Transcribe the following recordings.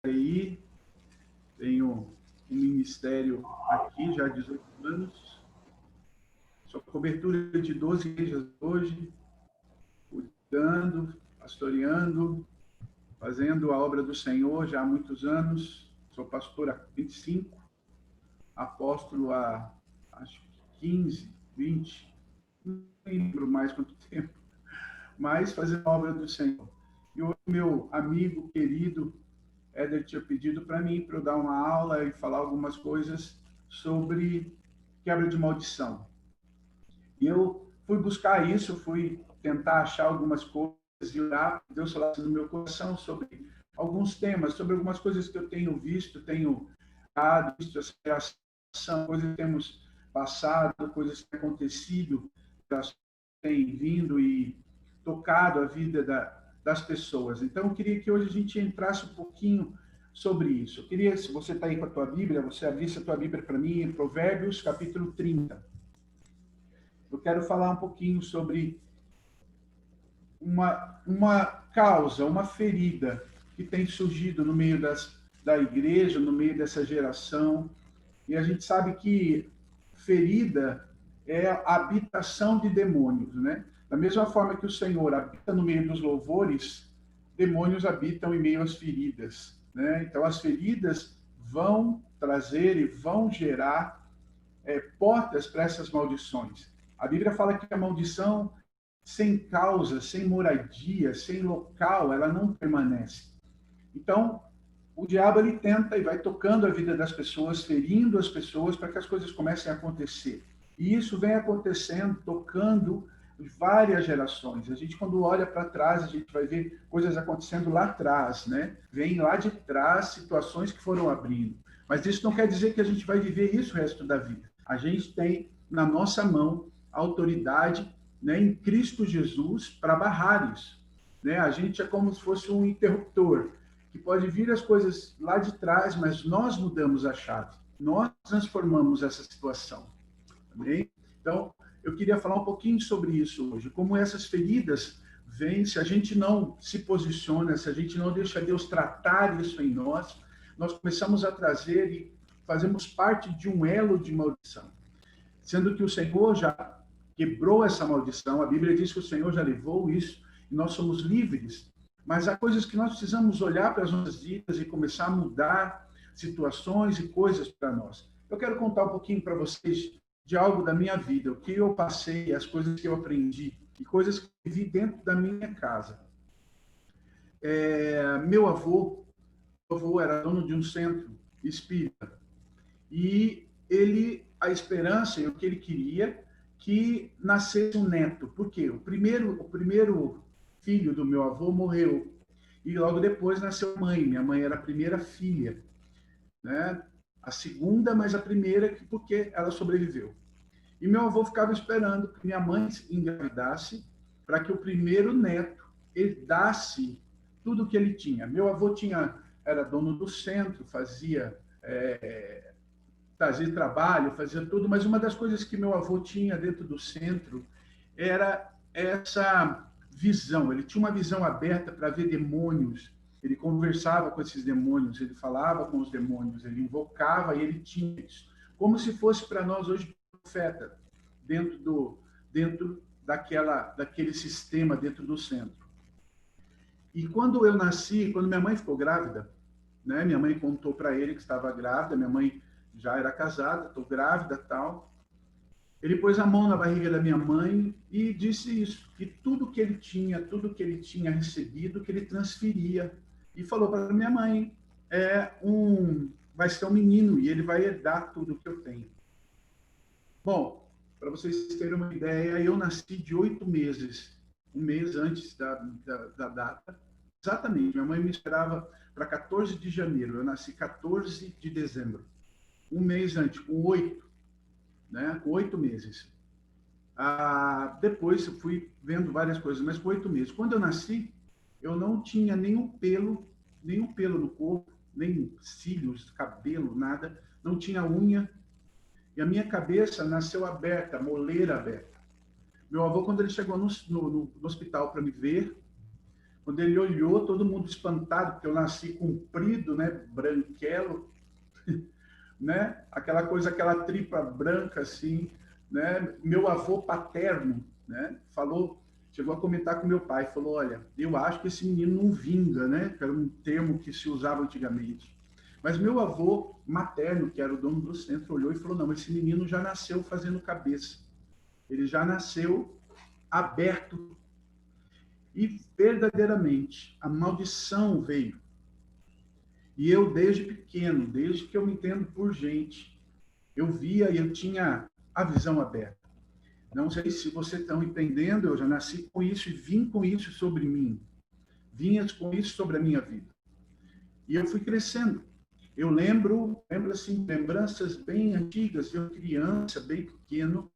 aí, tenho um ministério aqui já há 18 anos, sou cobertura de 12 igrejas hoje, cuidando, pastoreando, fazendo a obra do Senhor já há muitos anos, sou pastor há 25, apóstolo há, acho que 15, 20, não lembro mais quanto tempo, mas fazendo a obra do Senhor. E o meu amigo querido Éder tinha pedido para mim, para eu dar uma aula e falar algumas coisas sobre quebra de maldição. E eu fui buscar isso, fui tentar achar algumas coisas e orar, Deus falasse no meu coração sobre alguns temas, sobre algumas coisas que eu tenho visto, tenho dado, visto essa geração, coisas que temos passado, coisas que têm acontecido, que têm vindo e tocado a vida das pessoas. Então, eu queria que hoje a gente entrasse um pouquinho sobre isso. Eu queria, se você está aí com a tua Bíblia, você abrisse a tua Bíblia para mim, em Provérbios, capítulo 30. Eu quero falar um pouquinho sobre uma causa, uma ferida que tem surgido no meio da igreja, no meio dessa geração. E a gente sabe que ferida é a habitação de demônios, né? Da mesma forma que o Senhor habita no meio dos louvores, demônios habitam em meio às feridas, né? Então, as feridas vão trazer e vão gerar portas para essas maldições. A Bíblia fala que a maldição sem causa, sem moradia, sem local, ela não permanece. Então, o diabo ele tenta e vai tocando a vida das pessoas, ferindo as pessoas para que as coisas comecem a acontecer. E isso vem acontecendo, tocando várias gerações. A gente, quando olha para trás, a gente vai ver coisas acontecendo lá atrás, né? Vem lá de trás situações que foram abrindo. Mas isso não quer dizer que a gente vai viver isso o resto da vida. A gente tem na nossa mão a autoridade, né, em Cristo Jesus para barrar isso. Né? A gente é como se fosse um interruptor que pode vir as coisas lá de trás, mas nós mudamos a chave. Nós transformamos essa situação. Amém? Então, eu queria falar um pouquinho sobre isso hoje, como essas feridas vêm, se a gente não se posiciona, se a gente não deixa Deus tratar isso em nós, nós começamos a trazer e fazemos parte de um elo de maldição. Sendo que o Senhor já quebrou essa maldição, a Bíblia diz que o Senhor já levou isso, e nós somos livres. Mas há coisas que nós precisamos olhar para as nossas vidas e começar a mudar situações e coisas para nós. Eu quero contar um pouquinho para vocês de algo da minha vida, o que eu passei, as coisas que eu aprendi e coisas que eu vi dentro da minha casa. Meu avô era dono de um centro espírita e ele, a esperança e o que ele queria, que nascesse um neto. Por quê? O primeiro filho do meu avô morreu e logo depois nasceu a mãe. Minha mãe era a primeira filha, né? A segunda, mas a primeira porque ela sobreviveu. E meu avô ficava esperando que minha mãe engravidasse para que o primeiro neto herdasse tudo que ele tinha. Meu avô era dono do centro, fazia trabalho, fazia tudo, mas uma das coisas que meu avô tinha dentro do centro era essa visão. Ele tinha uma visão aberta para ver demônios. Ele conversava com esses demônios, ele falava com os demônios, ele invocava e ele tinha isso. Como se fosse para nós hoje profeta dentro daquele sistema dentro do centro. E quando eu nasci, quando minha mãe ficou grávida, né? Minha mãe contou para ele que estava grávida, minha mãe já era casada, estou grávida, tal. Ele pôs a mão na barriga da minha mãe e disse isso, que tudo que ele tinha recebido, que ele transferia. E falou para minha mãe, vai ser um menino e ele vai herdar tudo que eu tenho. Bom, para vocês terem uma ideia, eu nasci de 8 meses, um mês antes da data. Exatamente, minha mãe me esperava para 14 de janeiro, eu nasci 14 de dezembro. Um mês antes, com 8, né? Com 8 meses. Depois eu fui vendo várias coisas, mas com 8 meses. Quando eu nasci, eu não tinha nenhum pelo no corpo, nem cílios, cabelo, nada. Não tinha unha. E a minha cabeça nasceu aberta, moleira aberta. Meu avô, quando ele chegou no hospital para me ver, Quando ele olhou, todo mundo espantado, porque eu nasci comprido, né, branquelo, né? Aquela coisa, aquela tripa branca assim, né? Meu avô paterno, né? Falou, chegou a comentar com meu pai, falou, olha, eu acho que esse menino não vinga, né? Que era um termo que se usava antigamente. Mas meu avô materno, que era o dono do centro, olhou e falou, não, esse menino já nasceu fazendo cabeça. Ele já nasceu aberto e verdadeiramente a maldição veio. E eu desde pequeno, desde que eu me entendo por gente, eu via e eu tinha a visão aberta. Não sei se vocês estão entendendo, eu já nasci com isso e vim com isso sobre mim. Vinha com isso sobre a minha vida. E eu fui crescendo. Eu lembro assim, lembranças bem antigas, eu criança, bem pequeno,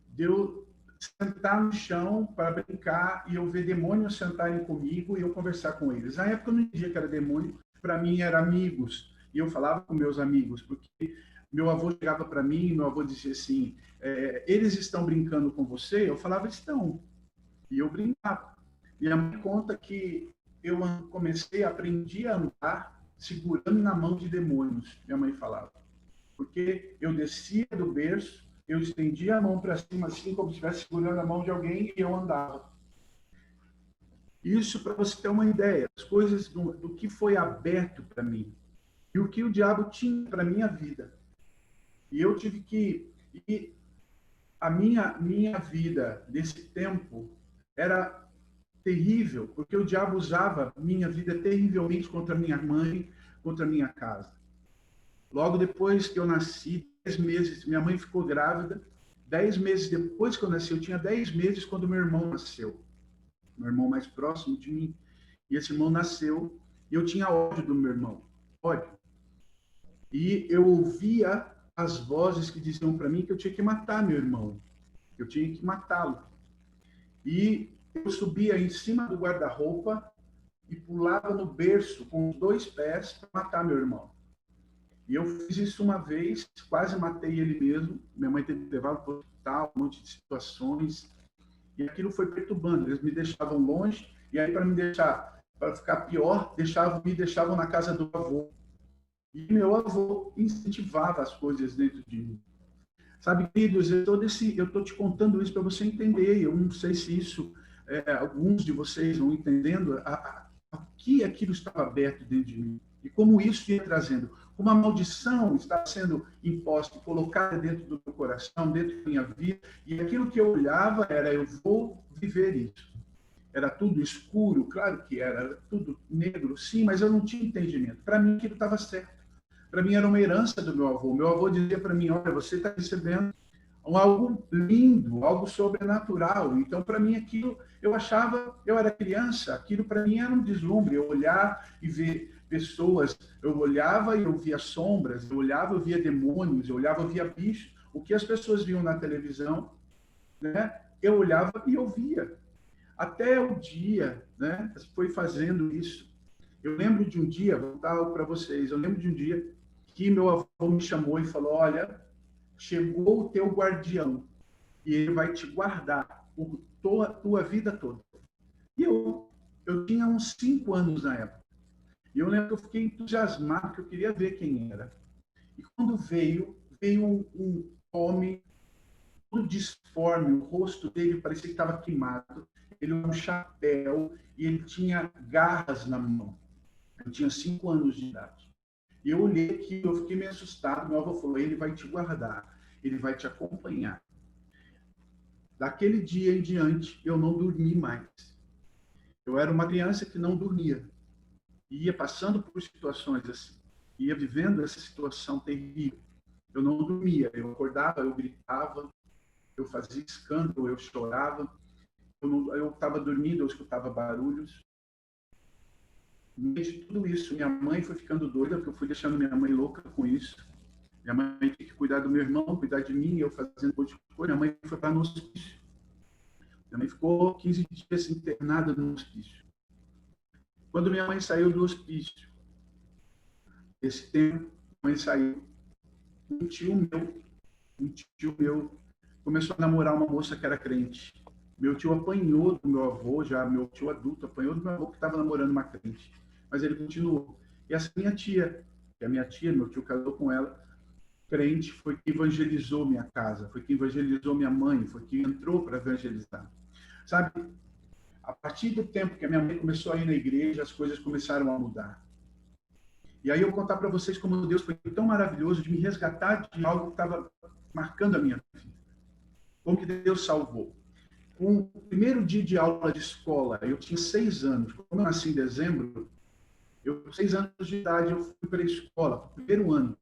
de eu sentar no chão para brincar e eu ver demônios sentarem comigo e eu conversar com eles. Na época eu não entendia que era demônio, para mim eram amigos. E eu falava com meus amigos, porque meu avô chegava para mim, meu avô dizia assim, eles estão brincando com você? Eu falava, estão. E eu brincava. E a mãe conta que eu comecei, aprendi a andar segurando na mão de demônios, minha mãe falava. Porque eu descia do berço, eu estendia a mão para cima, assim, como se estivesse segurando a mão de alguém, e eu andava. Isso para você ter uma ideia, as coisas do que foi aberto para mim e o que o diabo tinha para minha vida. E eu tive que. E a minha vida nesse tempo era terrível, porque o diabo usava minha vida terrivelmente contra minha mãe, contra minha casa. Logo depois que eu nasci, 10 meses, minha mãe ficou grávida. 10 meses depois que eu nasci, eu tinha 10 meses quando meu irmão nasceu. Meu irmão mais próximo de mim. E esse irmão nasceu e eu tinha ódio do meu irmão. Ódio. E eu ouvia as vozes que diziam para mim que eu tinha que matar meu irmão. Eu tinha que matá-lo. E eu subia em cima do guarda-roupa e pulava no berço com os 2 pés para matar meu irmão. E eu fiz isso uma vez, quase matei ele mesmo. Minha mãe teve que levar para o hospital, um monte de situações. E aquilo foi perturbando. Eles me deixavam longe, e aí, para me deixar, para ficar pior, me deixavam na casa do avô. E meu avô incentivava as coisas dentro de mim. Sabe, queridos, eu estou te contando isso para você entender. Eu não sei se isso, alguns de vocês vão entendendo a que aquilo estava aberto dentro de mim. E como isso ia trazendo, como a maldição está sendo imposta, colocada dentro do meu coração, dentro da minha vida. E aquilo que eu olhava era, eu vou viver isso. Era tudo escuro, claro que era tudo negro, sim, mas eu não tinha entendimento. Para mim, aquilo estava certo. Para mim, era uma herança do meu avô. Meu avô dizia para mim: olha, você está recebendo algo lindo, algo sobrenatural. Então, para mim, aquilo, eu achava, eu era criança, aquilo para mim era um deslumbre. Eu olhar e ver pessoas, eu olhava e eu via sombras, eu olhava e eu via demônios, eu olhava e eu via bichos. O que as pessoas viam na televisão, né? Eu olhava e eu via. Até o dia, né? Foi fazendo isso. Eu lembro de um dia, vou contar algo para vocês. Eu lembro de um dia que meu avô me chamou e falou: olha, chegou o teu guardião e ele vai te guardar por tua vida toda. E eu tinha uns 5 anos na época. E eu lembro que eu fiquei entusiasmado, que eu queria ver quem era. E quando veio um homem todo disforme, o rosto dele parecia que estava queimado. Ele usava um chapéu e ele tinha garras na mão. Eu tinha 5 anos de idade. E eu olhei aqui, eu fiquei meio assustado. Meu avô falou: ele vai te guardar, ele vai te acompanhar. Daquele dia em diante, eu não dormi mais. Eu era uma criança que não dormia. E ia passando por situações assim. Ia vivendo essa situação terrível. Eu não dormia. Eu acordava, eu gritava, eu fazia escândalo, eu chorava. Eu estava dormindo, eu escutava barulhos. No meio de tudo isso, minha mãe foi ficando doida, porque eu fui deixando minha mãe louca com isso. Minha mãe tinha que cuidar do meu irmão, cuidar de mim, eu fazendo um monte de coisa. Minha mãe foi para no hospício. Minha mãe ficou 15 dias internada no hospício. Quando minha mãe saiu do hospício, esse tempo, minha mãe saiu, um tio meu começou a namorar uma moça que era crente. Meu tio apanhou do meu avô, já meu tio adulto, apanhou do meu avô que estava namorando uma crente. Mas ele continuou. E essa minha tia, que é a minha tia, meu tio casou com ela, crente, foi que evangelizou minha casa, foi que evangelizou minha mãe, foi que entrou para evangelizar. Sabe, a partir do tempo que a minha mãe começou a ir na igreja, as coisas começaram a mudar. E aí eu vou contar para vocês como Deus foi tão maravilhoso de me resgatar de algo que estava marcando a minha vida. Como que Deus salvou. Com o primeiro dia de aula de escola, eu tinha 6 anos. Como eu nasci em dezembro, eu com 6 anos de idade, eu fui para a escola, no primeiro ano.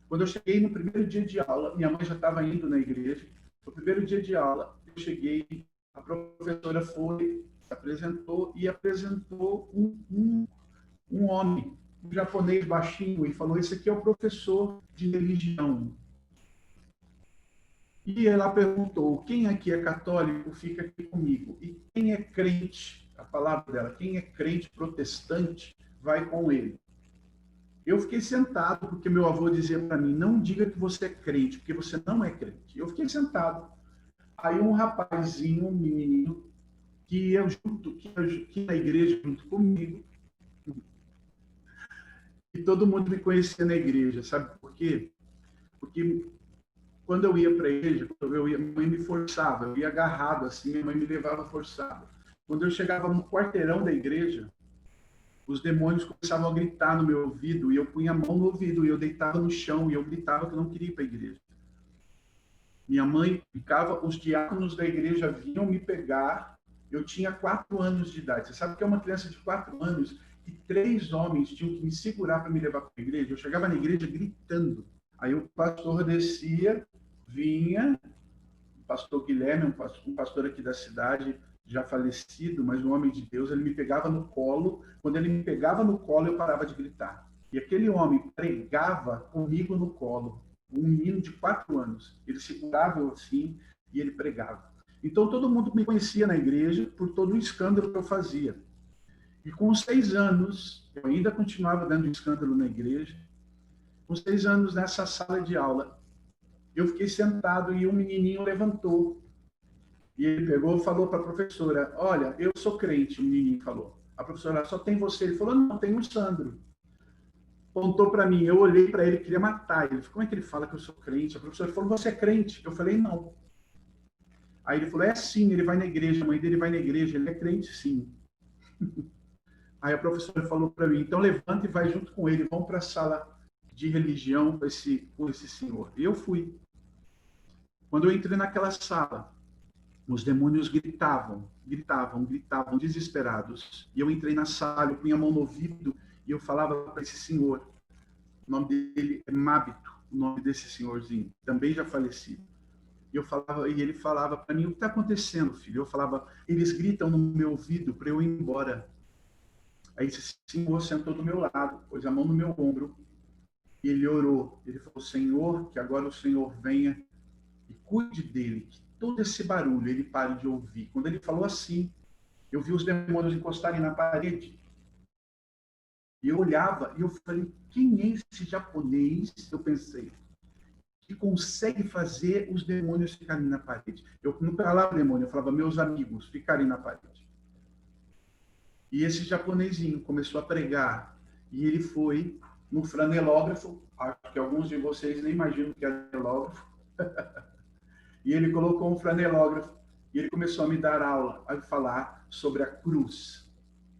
Quando eu cheguei no primeiro dia de aula, minha mãe já estava indo na igreja. No primeiro dia de aula, eu cheguei, a professora foi, apresentou e apresentou um homem, um japonês baixinho, e falou: esse aqui é o professor de religião. E ela perguntou: quem aqui é católico, fica aqui comigo. E quem é crente, a palavra dela, quem é crente protestante, vai com ele. Eu fiquei sentado, porque meu avô dizia para mim: não diga que você é crente, porque você não é crente. Eu fiquei sentado. Aí um rapazinho, um menino, que ia junto, que ia na igreja junto comigo, e todo mundo me conhecia na igreja, sabe por quê? Porque quando eu ia para a igreja, minha mãe me forçava, eu ia agarrado assim, minha mãe me levava forçado. Quando eu chegava no quarteirão da igreja, os demônios começavam a gritar no meu ouvido, e eu punha a mão no ouvido, e eu deitava no chão, e eu gritava que eu não queria ir para a igreja. Minha mãe ficava, os diáconos da igreja vinham me pegar, eu tinha 4 anos de idade. Você sabe que é uma criança de 4 anos e 3 homens tinham que me segurar para me levar para a igreja? Eu chegava na igreja gritando. Aí o pastor descia, vinha, o pastor Guilherme, um pastor aqui da cidade, já falecido, mas um homem de Deus, ele me pegava no colo. Quando ele me pegava no colo, eu parava de gritar. E aquele homem pregava comigo no colo, um menino de 4 anos. Ele segurava eu assim e ele pregava. Então todo mundo me conhecia na igreja por todo o escândalo que eu fazia. E com 6 anos, eu ainda continuava dando escândalo na igreja. Com 6 anos, nessa sala de aula, eu fiquei sentado e um menininho levantou. E ele pegou e falou para a professora: olha, eu sou crente, o menininho falou. A professora: só tem você. Ele falou: não, tem o Sandro. Apontou para mim, eu olhei para ele, queria matar ele. Como é que ele fala que eu sou crente? A professora falou: você é crente? Eu falei: não. Aí ele falou: é sim, ele vai na igreja, a mãe dele vai na igreja, ele é crente sim. Aí a professora falou para mim: então levanta e vai junto com ele, vamos para a sala de religião com esse senhor. E eu fui. Quando eu entrei naquela sala, os demônios gritavam, gritavam, gritavam, desesperados. E eu entrei na sala, eu punha a mão no ouvido e eu falava para esse senhor. O nome dele é Mábito, o nome desse senhorzinho, também já falecido. E eu falava, e ele falava para mim: o que está acontecendo, filho? Eu falava: eles gritam no meu ouvido para eu ir embora. Aí esse senhor sentou do meu lado, pôs a mão no meu ombro e ele orou. Ele falou: Senhor, que agora o Senhor venha e cuide dele, que todo esse barulho ele pare de ouvir. Quando ele falou assim, eu vi os demônios encostarem na parede. E eu olhava e eu falei: quem é esse japonês? Eu pensei, que consegue fazer os demônios ficarem na parede. Eu não falava demônio, eu falava meus amigos ficarem na parede. E esse japonesinho começou a pregar. E ele foi no franelógrafo, acho que alguns de vocês nem imaginam que é franelógrafo. E ele colocou um franelógrafo e ele começou a me dar aula, a falar sobre a cruz,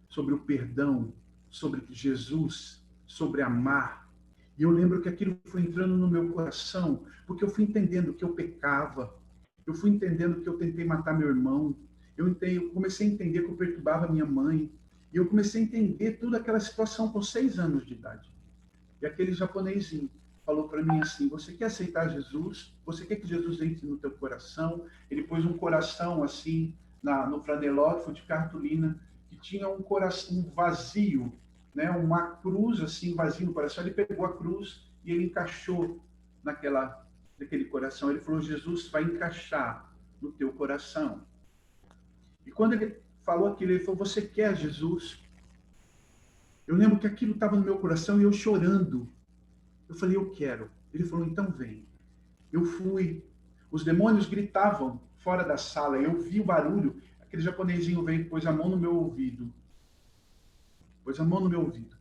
sobre o perdão, sobre Jesus, sobre amar. E eu lembro que aquilo foi entrando no meu coração, porque eu fui entendendo que eu pecava, eu fui entendendo que eu tentei matar meu irmão, eu comecei a entender que eu perturbava minha mãe, e eu comecei a entender toda aquela situação com 6 anos de idade. E aquele japonesinho falou para mim assim: você quer aceitar Jesus? Você quer que Jesus entre no teu coração? Ele pôs um coração assim no franelógrafo de cartolina, que tinha um coração vazio, né? Uma cruz assim vazia no coração. Ele pegou a cruz e ele encaixou naquele coração. Ele falou: Jesus vai encaixar no teu coração. E quando ele falou aquilo, ele falou: você quer Jesus? Eu lembro que aquilo estava no meu coração e eu chorando. Eu falei: eu quero. Ele falou: então vem. Eu fui. Os demônios gritavam fora da sala, eu vi o barulho, aquele japonesinho veio, pôs a mão no meu ouvido, pôs a mão no meu ouvido,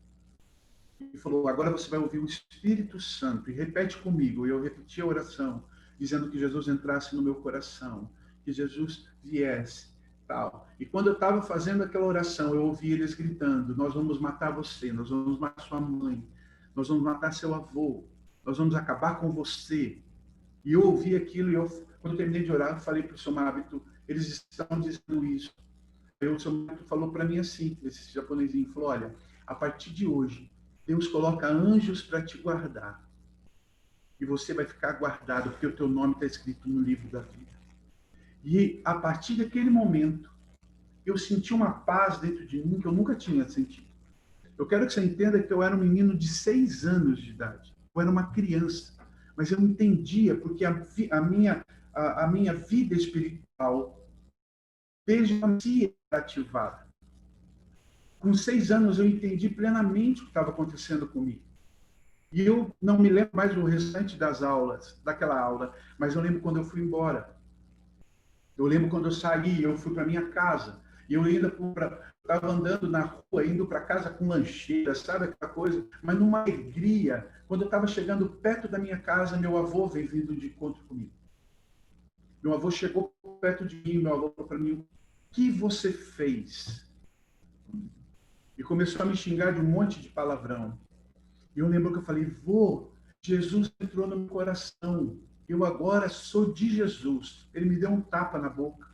e falou, agora você vai ouvir o Espírito Santo, e repete comigo. E eu repeti a oração, dizendo que Jesus entrasse no meu coração, que Jesus viesse, tal. E quando eu estava fazendo aquela oração, eu ouvi eles gritando, nós vamos matar você, nós vamos matar sua mãe, nós vamos matar seu avô, nós vamos acabar com você. E eu ouvi aquilo, e quando eu terminei de orar, eu falei para o seu Mábito, eles estão dizendo isso. Aí o seu Mábito falou para mim assim, esse japonesinho, falou, olha, a partir de hoje, Deus coloca anjos para te guardar. E você vai ficar guardado, porque o teu nome está escrito no livro da vida. E a partir daquele momento, eu senti uma paz dentro de mim que eu nunca tinha sentido. Eu quero que você entenda que eu era um menino de 6 anos de idade. Eu era uma criança. Mas eu entendia, porque a minha vida espiritual, desde a minha ativada. Com 6 anos, eu entendi plenamente o que estava acontecendo comigo. E eu não me lembro mais do restante das aulas, daquela aula, mas eu lembro quando eu fui embora. Eu lembro quando eu saí, eu fui para minha casa. E eu ainda estava andando na rua, indo para casa com lancheira, sabe aquela coisa? Mas numa alegria. Quando eu estava chegando perto da minha casa, meu avô veio vindo de encontro comigo. Meu avô chegou perto de mim, meu avô falou para mim, o que você fez? E começou a me xingar de um monte de palavrão. E eu lembro que eu falei, vô, Jesus entrou no meu coração. Eu agora sou de Jesus. Ele me deu um tapa na boca.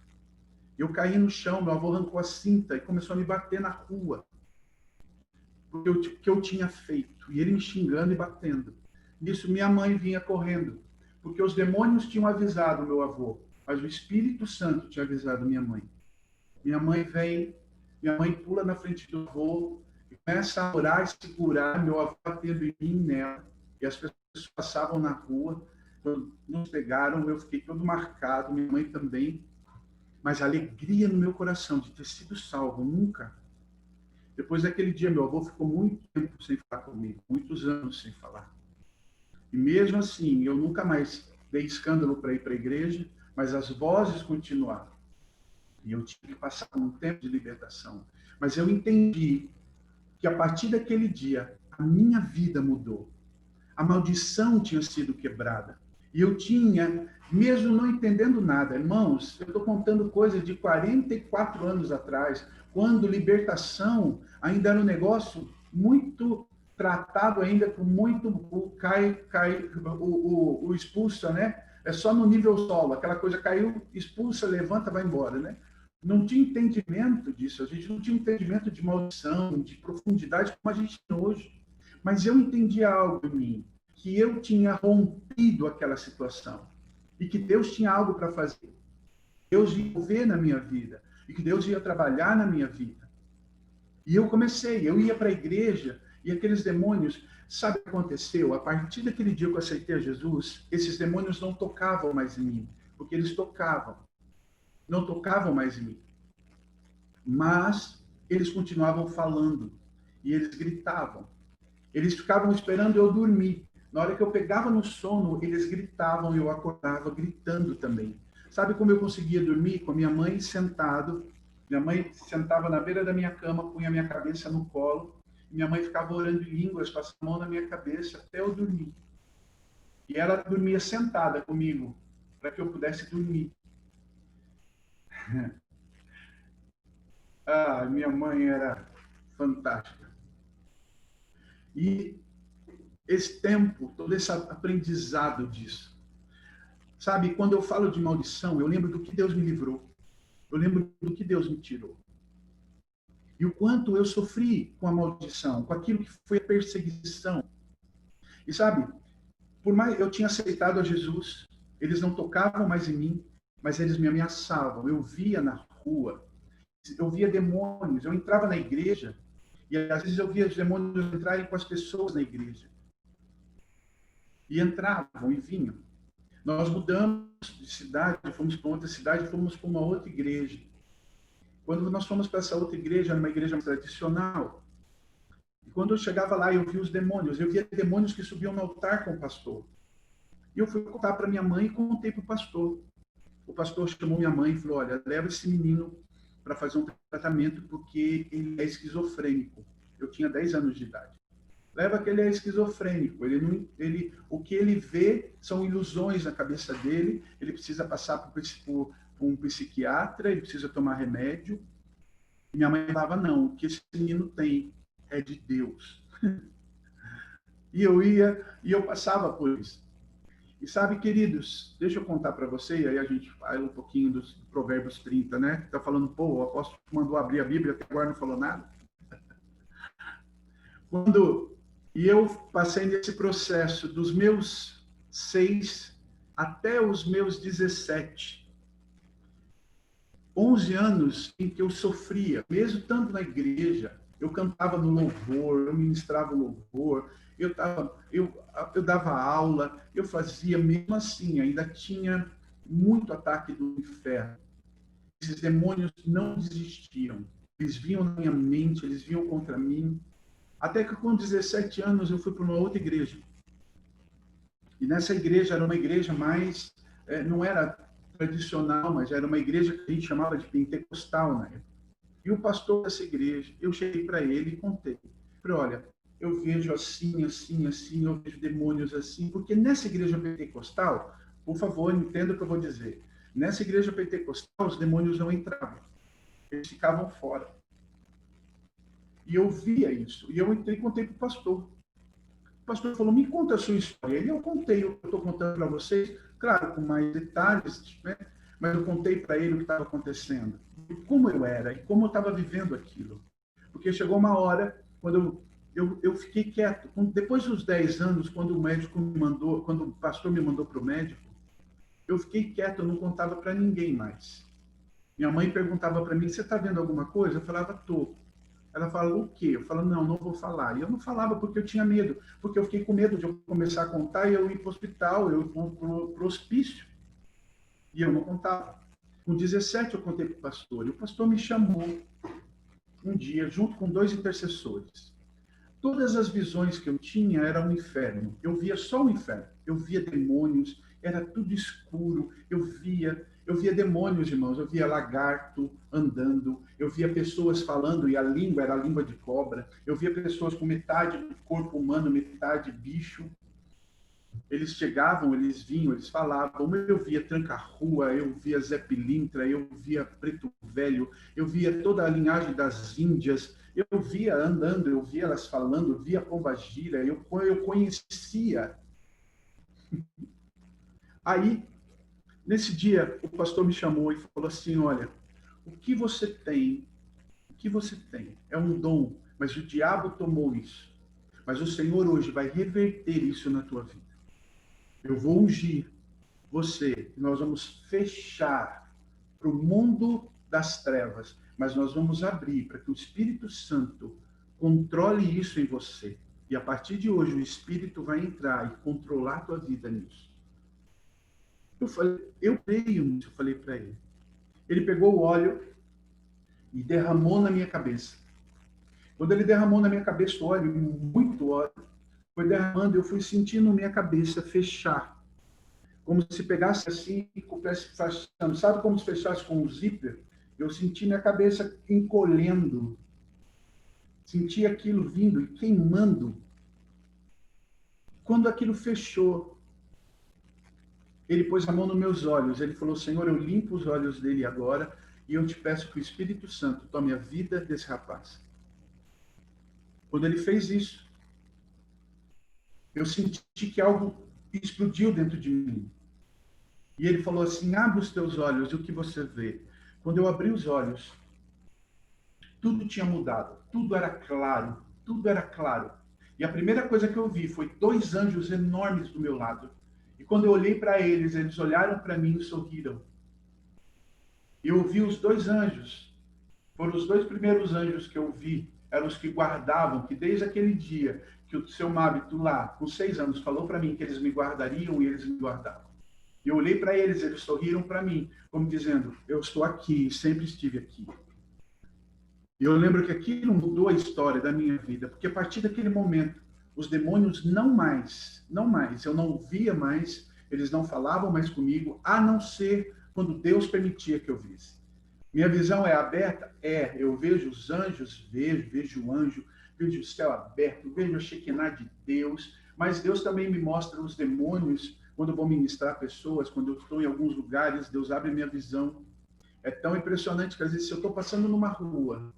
Eu caí no chão, meu avô arrancou a cinta e começou a me bater na rua. Porque o que eu tinha feito. E ele me xingando e batendo. Nisso, minha mãe vinha correndo. Porque os demônios tinham avisado meu avô. Mas o Espírito Santo tinha avisado minha mãe. Minha mãe vem, minha mãe pula na frente do avô, e começa a orar e segurar, meu avô batendo em mim nela. E as pessoas passavam na rua, quando nos pegaram, eu fiquei todo marcado, minha mãe também. Mas a alegria no meu coração de ter sido salvo, nunca. Depois daquele dia, meu avô ficou muito tempo sem falar comigo, muitos anos sem falar. E mesmo assim, eu nunca mais dei escândalo para ir para a igreja, mas as vozes continuaram. E eu tive que passar um tempo de libertação. Mas eu entendi que a partir daquele dia, a minha vida mudou. A maldição tinha sido quebrada. E eu tinha, mesmo não entendendo nada, irmãos, eu estou contando coisas de 44 anos atrás, quando libertação ainda era um negócio muito tratado ainda com muito o expulsa, né? É só no nível solo, aquela coisa caiu, expulsa, levanta, vai embora, né? Não tinha entendimento disso, a gente não tinha entendimento de maldição, de profundidade como a gente tem hoje. Mas eu entendi algo em mim, que eu tinha rompido aquela situação e que Deus tinha algo para fazer. Deus ia ver na minha vida e que Deus ia trabalhar na minha vida. E eu comecei, eu ia para a igreja e aqueles demônios, sabe o que aconteceu? A partir daquele dia que eu aceitei a Jesus, esses demônios não tocavam mais em mim, porque eles tocavam. Não tocavam mais em mim. Mas eles continuavam falando e eles gritavam. Eles ficavam esperando eu dormir. Na hora que eu pegava no sono, eles gritavam e eu acordava gritando também. Sabe como eu conseguia dormir? Com a minha mãe sentado. Minha mãe sentava na beira da minha cama, punha a minha cabeça no colo. E minha mãe ficava orando em línguas, passando a mão na minha cabeça até eu dormir. E ela dormia sentada comigo, para que eu pudesse dormir. Ah, minha mãe era fantástica. E esse tempo, todo esse aprendizado disso. Sabe, quando eu falo de maldição, eu lembro do que Deus me livrou. Eu lembro do que Deus me tirou. E o quanto eu sofri com a maldição, com aquilo que foi a perseguição. E sabe, por mais eu tinha aceitado a Jesus, eles não tocavam mais em mim, mas eles me ameaçavam. Eu via na rua, eu via demônios, eu entrava na igreja, e às vezes eu via os demônios entrarem com as pessoas na igreja. E entravam e vinham. Nós mudamos de cidade, fomos para outra cidade, fomos para uma outra igreja. Quando nós fomos para essa outra igreja, era uma igreja mais tradicional. E quando eu chegava lá, eu via os demônios. Eu via demônios que subiam no altar com o pastor. E eu fui contar para minha mãe e contei para o pastor. o pastor chamou minha mãe e falou: olha, leva esse menino para fazer um tratamento porque ele é esquizofrênico. Eu tinha 10 anos de idade. Leva que ele é esquizofrênico. Ele não, ele, o que ele vê são ilusões na cabeça dele. Ele precisa passar por um psiquiatra, ele precisa tomar remédio. E minha mãe falava: não, o que esse menino tem é de Deus. E eu ia, e eu passava por isso. E sabe, queridos, deixa eu contar para você, e aí a gente fala um pouquinho dos Provérbios 30, né? Está falando, pô, o apóstolo mandou abrir a Bíblia, até agora não falou nada. Quando e eu passei nesse processo dos meus 6 até os meus 17, 11 anos em que eu sofria, mesmo estando na igreja, eu cantava no louvor, eu ministrava o louvor, eu dava aula, eu fazia, mesmo assim, ainda tinha muito ataque do inferno. Esses demônios não desistiam, eles vinham na minha mente, eles vinham contra mim, até que com 17 anos eu fui para uma outra igreja. E nessa igreja era uma igreja mais, não era tradicional, mas era uma igreja que a gente chamava de pentecostal na época. E o pastor dessa igreja, eu cheguei para ele e contei. Falei, olha, eu vejo assim, assim, assim, eu vejo demônios assim, porque nessa igreja pentecostal, por favor, entenda o que eu vou dizer. Nessa igreja pentecostal, os demônios não entravam. Eles ficavam fora. E eu via isso. E eu entrei e contei para o pastor. O pastor falou, me conta a sua história. E eu contei, eu estou contando para vocês, claro, com mais detalhes, né? Mas eu contei para ele o que estava acontecendo, e como eu era, e como eu estava vivendo aquilo. Porque chegou uma hora, quando eu fiquei quieto. Depois dos 10 anos, quando o médico me mandou, quando o pastor me mandou para o médico, eu fiquei quieto, eu não contava para ninguém mais. Minha mãe perguntava para mim, você está vendo alguma coisa? Eu falava, estou. Ela fala, o quê? Eu falo, não vou falar. E eu não falava porque eu tinha medo, porque eu fiquei com medo de eu começar a contar e eu ir para o hospital, eu ir para o hospício. E eu não contava. Com 17 eu contei para o pastor, e o pastor me chamou um dia, junto com 2 intercessores. Todas as visões que eu tinha eram um inferno. Eu via só o inferno. Eu via demônios, era tudo escuro. Eu via demônios, irmãos. Eu via lagarto andando. Eu via pessoas falando e a língua era a língua de cobra. Eu via pessoas com metade do corpo humano, metade bicho. Eles chegavam, eles vinham, eles falavam. Eu via Tranca-Rua, eu via Zé Pilintra, eu via Preto Velho, eu via toda a linhagem das Índias. Eu via andando, eu via elas falando, eu via Pombagira, eu conhecia. Aí, nesse dia, o pastor me chamou e falou assim, olha, o que você tem, o que você tem é um dom, mas o diabo tomou isso. Mas o Senhor hoje vai reverter isso na tua vida. Eu vou ungir você, nós vamos fechar para o mundo das trevas, mas nós vamos abrir para que o Espírito Santo controle isso em você. E a partir de hoje o Espírito vai entrar e controlar a tua vida nisso. Eu creio nisso, eu falei para ele. Ele pegou o óleo e derramou na minha cabeça. Quando ele derramou na minha cabeça o óleo, muito óleo, foi derramando, eu fui sentindo minha cabeça fechar. Como se pegasse assim e estivesse fechando. Sabe como se fechasse com um zíper? Eu senti minha cabeça encolhendo. Senti aquilo vindo e queimando. Quando aquilo fechou, ele pôs a mão nos meus olhos. Ele falou, Senhor, eu limpo os olhos dele agora e eu te peço que o Espírito Santo tome a vida desse rapaz. Quando ele fez isso, eu senti que algo explodiu dentro de mim. E ele falou assim, abre os teus olhos e o que você vê? Quando eu abri os olhos, tudo tinha mudado, tudo era claro, tudo era claro. E a primeira coisa que eu vi foi 2 anjos enormes do meu lado. E quando eu olhei para eles, eles olharam para mim e sorriram. E eu vi os 2 anjos. Foram os 2 primeiros anjos que eu vi. Eram os que guardavam, que desde aquele dia que o seu Mábito lá, com 6 anos, falou para mim que eles me guardariam e eles me guardavam. E eu olhei para eles, eles sorriram para mim, como dizendo, eu estou aqui, sempre estive aqui. E eu lembro que aquilo mudou a história da minha vida, porque a partir daquele momento, os demônios não mais, eu não via mais, eles não falavam mais comigo, a não ser quando Deus permitia que eu visse. Minha visão é aberta? É. Eu vejo os anjos, vejo o anjo, vejo o céu aberto, vejo a Shekinah de Deus, mas Deus também me mostra os demônios quando eu vou ministrar pessoas, quando eu estou em alguns lugares, Deus abre minha visão. É tão impressionante que às vezes se eu estou passando numa rua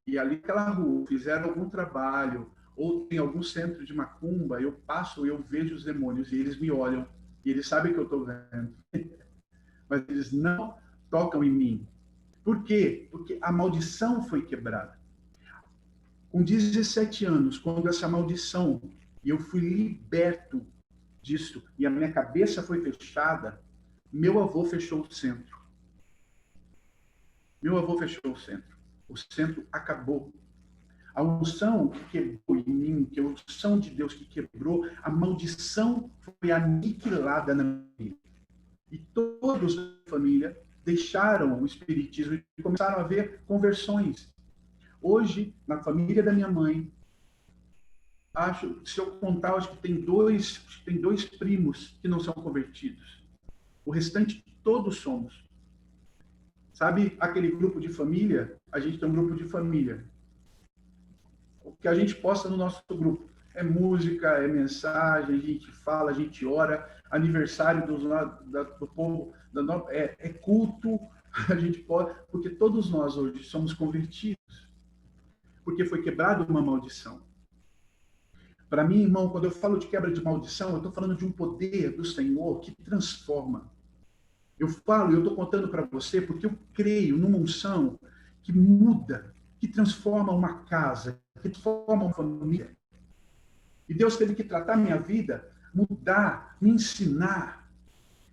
e ali aquela rua fizeram algum trabalho ou tem algum centro de macumba, eu passo e eu vejo os demônios e eles me olham e eles sabem que eu estou vendo, mas eles não tocam em mim. Por quê? Porque a maldição foi quebrada. Com 17 anos, quando essa maldição, e eu fui liberto disso, e a minha cabeça foi fechada, meu avô fechou o centro. Meu avô fechou o centro. O centro acabou. A unção que quebrou em mim, que a unção de Deus que quebrou, a maldição foi aniquilada na minha vida. E todos da família deixaram o espiritismo e começaram a ver conversões. Hoje, na família da minha mãe, se eu contar, acho que tem dois primos que não são convertidos. O restante, todos somos. Sabe aquele grupo de família? A gente tem um grupo de família. O que a gente posta no nosso grupo música, mensagem, a gente fala, a gente ora, aniversário do povo, culto, a gente pode, porque todos nós hoje somos convertidos, porque foi quebrada uma maldição. Para mim, irmão, quando eu falo de quebra de maldição, eu estou falando de um poder do Senhor que transforma. Eu estou contando para você porque eu creio numa unção que muda, que transforma uma casa, que transforma uma família. E Deus teve que tratar minha vida, mudar, me ensinar.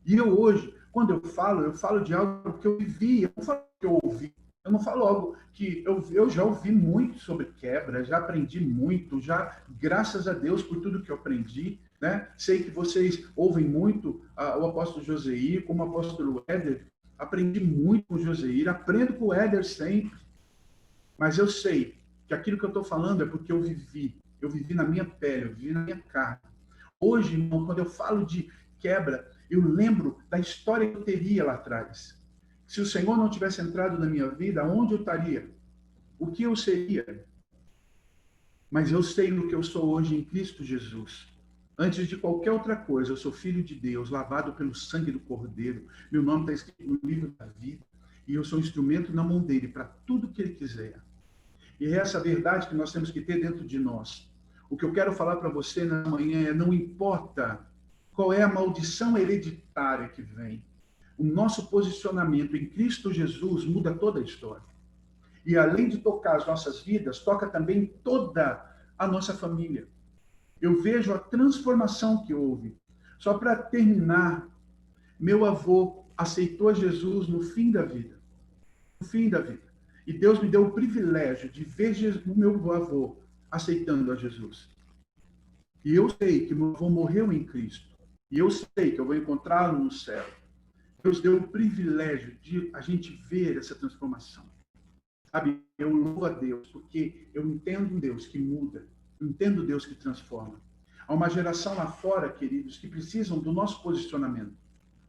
E eu hoje, quando eu falo de algo que eu vivi, eu não falo que eu ouvi. Eu não falo algo que eu já ouvi muito sobre quebra, já aprendi muito, já, graças a Deus por tudo que eu aprendi, né? Sei que vocês ouvem muito o apóstolo Joseir, como o apóstolo Éder. Aprendi muito com o Joseir, aprendo com o Éder sempre. Mas eu sei que aquilo que eu estou falando é porque eu vivi na minha pele, eu vivi na minha carne. Hoje, irmão, quando eu falo de quebra, eu lembro da história que eu teria lá atrás. Se o Senhor não tivesse entrado na minha vida, onde eu estaria? O que eu seria? Mas eu sei o que eu sou hoje em Cristo Jesus. Antes de qualquer outra coisa, eu sou filho de Deus, lavado pelo sangue do Cordeiro. Meu nome está escrito no livro da vida. E eu sou um instrumento na mão dele para tudo que ele quiser. E é essa verdade que nós temos que ter dentro de nós. O que eu quero falar para você na manhã é: não importa qual é a maldição hereditária que vem, o nosso posicionamento em Cristo Jesus muda toda a história. E além de tocar as nossas vidas, toca também toda a nossa família. Eu vejo a transformação que houve. Só para terminar, meu avô aceitou Jesus no fim da vida. No fim da vida. E Deus me deu o privilégio de ver o meu avô aceitando a Jesus. E eu sei que meu avô morreu em Cristo. E eu sei que eu vou encontrá-lo no céu. Deus deu o privilégio de a gente ver essa transformação. Sabe, eu louvo a Deus, porque eu entendo um Deus que muda, eu entendo um Deus que transforma. Há uma geração lá fora, queridos, que precisam do nosso posicionamento.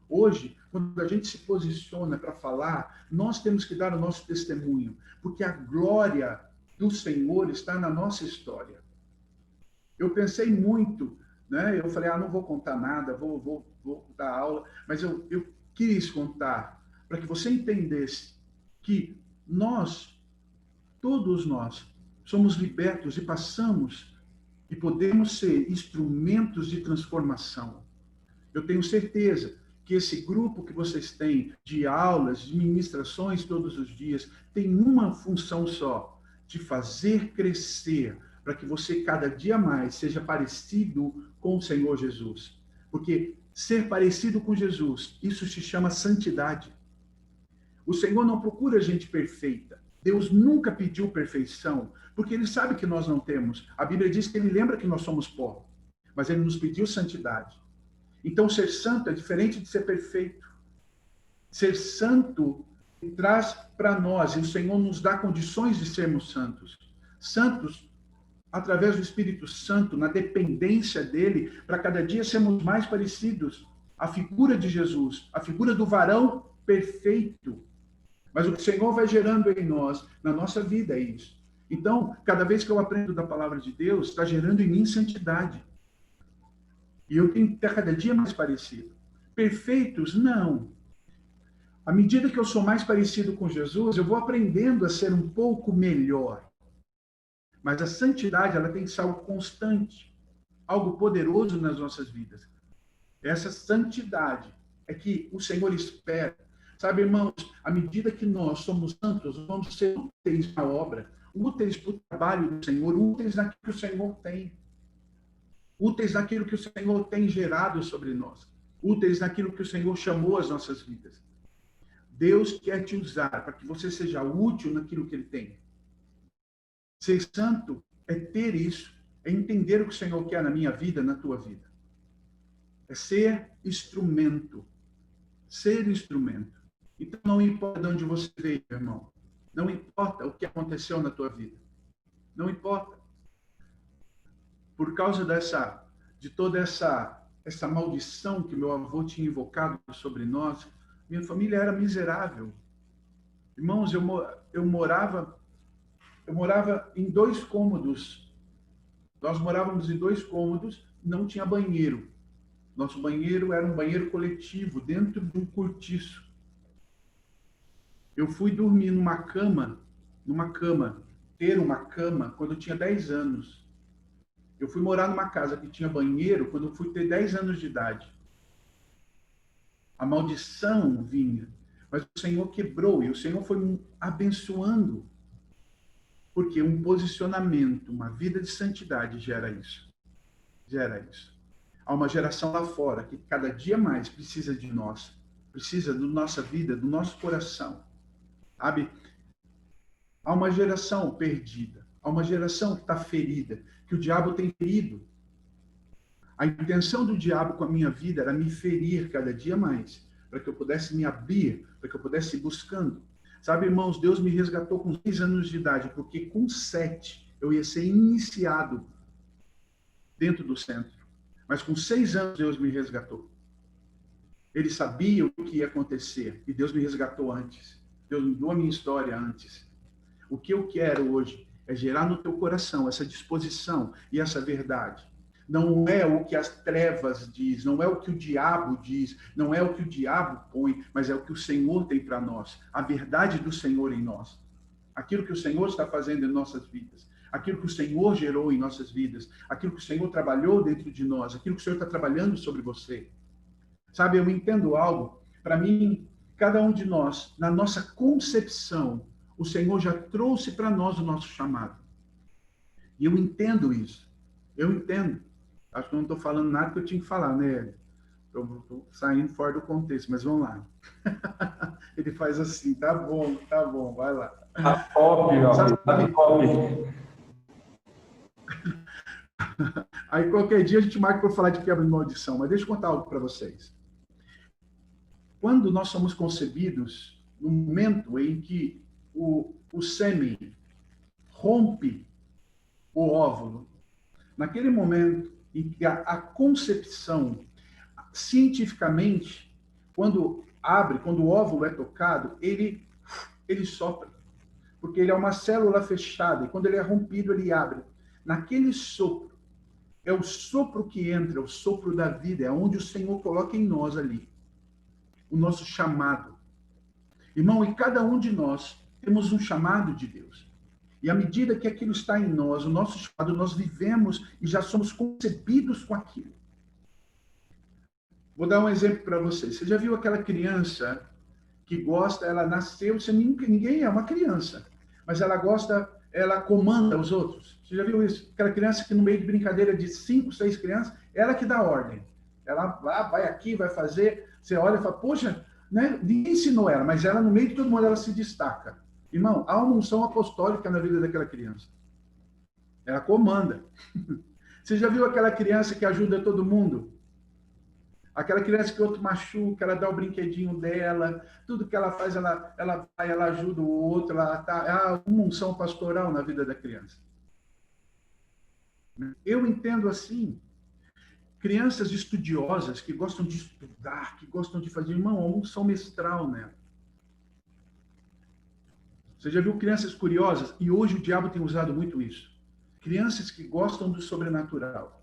Hoje, quando a gente se posiciona para falar, nós temos que dar o nosso testemunho, porque a glória do Senhor está na nossa história. Eu pensei muito, né? Eu falei, não vou contar nada, vou dar aula, mas eu quis contar para que você entendesse que nós, todos nós, somos libertos e passamos e podemos ser instrumentos de transformação. Eu tenho certeza que esse grupo que vocês têm de aulas, de ministrações todos os dias, tem uma função só: de fazer crescer, para que você cada dia mais seja parecido com o Senhor Jesus. Porque ser parecido com Jesus, isso se chama santidade. O Senhor não procura gente perfeita. Deus nunca pediu perfeição, porque Ele sabe que nós não temos. A Bíblia diz que Ele lembra que nós somos pó, mas Ele nos pediu santidade. Então, ser santo é diferente de ser perfeito. Ser santo traz para nós, e o Senhor nos dá condições de sermos santos. Santos, através do Espírito Santo, na dependência dele, para cada dia sermos mais parecidos à figura de Jesus, à figura do varão perfeito. Mas o que o Senhor vai gerando em nós, na nossa vida, é isso. Então, cada vez que eu aprendo da palavra de Deus, está gerando em mim santidade. E eu tenho que ter cada dia mais parecido. Perfeitos? Não. À medida que eu sou mais parecido com Jesus, eu vou aprendendo a ser um pouco melhor. Mas a santidade, ela tem que ser algo constante, algo poderoso nas nossas vidas. Essa santidade é que o Senhor espera. Sabe, irmãos, à medida que nós somos santos, vamos ser úteis na obra, úteis para o trabalho do Senhor, úteis naquilo que o Senhor tem. Úteis naquilo que o Senhor tem gerado sobre nós. Úteis naquilo que o Senhor chamou as nossas vidas. Deus quer te usar para que você seja útil naquilo que Ele tem. Ser santo é ter isso, é entender o que o Senhor quer na minha vida, na tua vida. É ser instrumento. Ser instrumento. Então, não importa de onde você veio, irmão. Não importa o que aconteceu na tua vida. Não importa. Por causa de toda essa maldição que meu avô tinha invocado sobre nós, minha família era miserável. Irmãos, eu morava em 2 cômodos. Nós morávamos em 2 cômodos, não tinha banheiro. Nosso banheiro era um banheiro coletivo, dentro de um cortiço. Eu fui dormir ter uma cama, quando eu tinha 10 anos. Eu fui morar numa casa que tinha banheiro quando eu fui ter 10 anos de idade. A maldição vinha, mas o Senhor quebrou e o Senhor foi me abençoando. Porque um posicionamento, uma vida de santidade gera isso. Gera isso. Há uma geração lá fora que cada dia mais precisa de nós, precisa da nossa vida, do nosso coração. Sabe? Há uma geração perdida, há uma geração que está ferida, que o diabo tem ferido. A intenção do diabo com a minha vida era me ferir cada dia mais, para que eu pudesse me abrir, para que eu pudesse ir buscando. Sabe, irmãos, Deus me resgatou com 6 anos de idade, porque com 7 eu ia ser iniciado dentro do centro. Mas com 6 anos Deus me resgatou. Ele sabia o que ia acontecer e Deus me resgatou antes. Deus mudou a minha história antes. O que eu quero hoje é gerar no teu coração essa disposição e essa verdade. Não é o que as trevas diz, não é o que o diabo diz, não é o que o diabo põe, mas é o que o Senhor tem para nós. A verdade do Senhor em nós. Aquilo que o Senhor está fazendo em nossas vidas. Aquilo que o Senhor gerou em nossas vidas. Aquilo que o Senhor trabalhou dentro de nós. Aquilo que o Senhor está trabalhando sobre você. Sabe, eu entendo algo. Para mim, cada um de nós, na nossa concepção, o Senhor já trouxe para nós o nosso chamado. E eu entendo isso. Eu entendo. Acho que eu não estou falando nada que eu tinha que falar, né? Estou saindo fora do contexto, mas vamos lá. Ele faz assim, tá bom, vai lá. Tá top, meu amigo, tá top. Aí qualquer dia a gente marca para falar de quebra de maldição, mas deixa eu contar algo para vocês. Quando nós somos concebidos, no momento em que o sêmen rompe o óvulo, naquele momento em que a concepção, cientificamente, quando o óvulo é tocado, ele sopra, porque ele é uma célula fechada, e quando ele é rompido, ele abre. Naquele sopro, é o sopro que entra, o sopro da vida, é onde o Senhor coloca em nós ali, o nosso chamado. Irmão, e cada um de nós temos um chamado de Deus. E à medida que aquilo está em nós, o nosso chamado, nós vivemos e já somos concebidos com aquilo. Vou dar um exemplo para vocês. Você já viu aquela criança que gosta, ela nasceu, ninguém é uma criança, mas ela gosta, ela comanda os outros. Você já viu isso? Aquela criança que no meio de brincadeira de 5, 6 crianças, ela que dá ordem. Ela vai aqui, vai fazer, você olha e fala, poxa, né? Ninguém ensinou ela, mas ela no meio de todo mundo ela se destaca. Irmão, há uma unção apostólica na vida daquela criança. Ela comanda. Você já viu aquela criança que ajuda todo mundo? Aquela criança que outro machuca, ela dá o brinquedinho dela, tudo que ela faz, ela vai, ela ajuda o outro, há uma unção pastoral na vida da criança. Eu entendo assim. crianças estudiosas que gostam de estudar, que gostam de fazer, irmão, a unção mestral nela. Você já viu crianças curiosas? E hoje o diabo tem usado muito isso. Crianças que gostam do sobrenatural,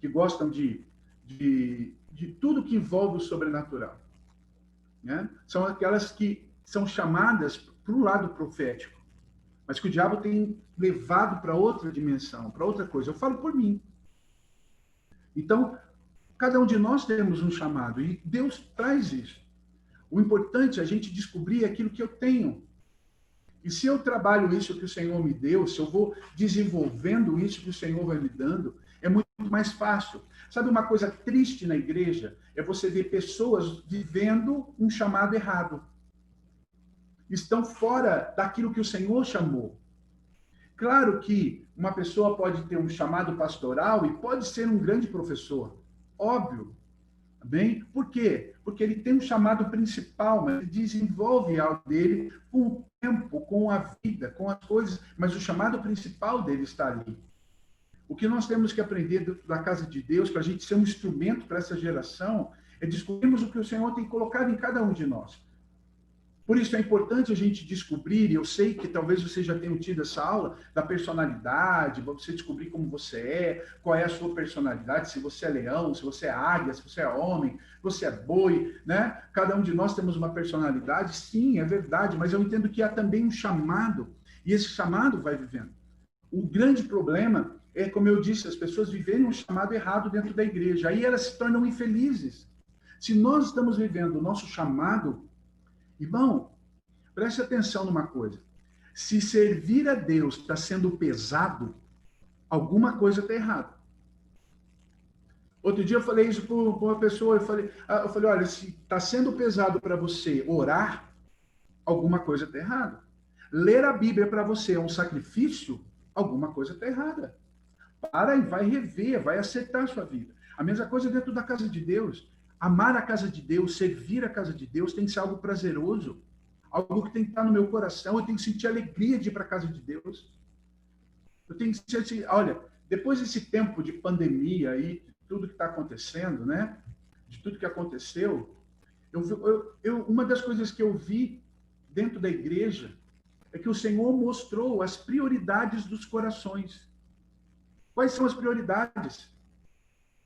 que gostam de tudo que envolve o sobrenatural. Né? São aquelas que são chamadas para o lado profético, mas que o diabo tem levado para outra dimensão, para outra coisa. Eu falo por mim. Então, cada um de nós temos um chamado, e Deus traz isso. O importante é a gente descobrir aquilo que eu tenho. E se eu trabalho isso que o Senhor me deu, se eu vou desenvolvendo isso que o Senhor vai me dando, é muito mais fácil. Sabe uma coisa triste na igreja? É você ver pessoas vivendo um chamado errado. Estão fora daquilo que o Senhor chamou. Claro que uma pessoa pode ter um chamado pastoral e pode ser um grande professor. Óbvio. Bem, por quê? Porque ele tem um chamado principal, mas ele desenvolve algo dele com o tempo, com a vida, com as coisas, mas o chamado principal dele está ali. O que nós temos que aprender dentro da casa de Deus, para a gente ser um instrumento para essa geração, é descobrirmos o que o Senhor tem colocado em cada um de nós. Por isso é importante a gente descobrir, e eu sei que talvez você já tenha tido essa aula, da personalidade, você descobrir como você é, qual é a sua personalidade, se você é leão, se você é águia, se você é homem, se você é boi, né? Cada um de nós temos uma personalidade, sim, é verdade, mas eu entendo que há também um chamado, e esse chamado vai vivendo. O grande problema é, como eu disse, as pessoas viverem um chamado errado dentro da igreja, aí elas se tornam infelizes. Se nós estamos vivendo o nosso chamado, irmão, preste atenção numa coisa. Se servir a Deus está sendo pesado, alguma coisa está errada. Outro dia eu falei isso para uma pessoa, eu falei, olha, se está sendo pesado para você orar, alguma coisa está errada. Ler a Bíblia para você é um sacrifício, alguma coisa está errada. Para e vai rever, vai acertar a sua vida. A mesma coisa dentro da casa de Deus. Amar a casa de Deus, servir a casa de Deus tem que ser algo prazeroso, algo que tem que estar no meu coração, eu tenho que sentir alegria de ir para a casa de Deus. Eu tenho que sentir, olha, depois desse tempo de pandemia aí, de tudo que está acontecendo, né? De tudo que aconteceu, uma das coisas que eu vi dentro da igreja é que o Senhor mostrou as prioridades dos corações. Quais são as prioridades?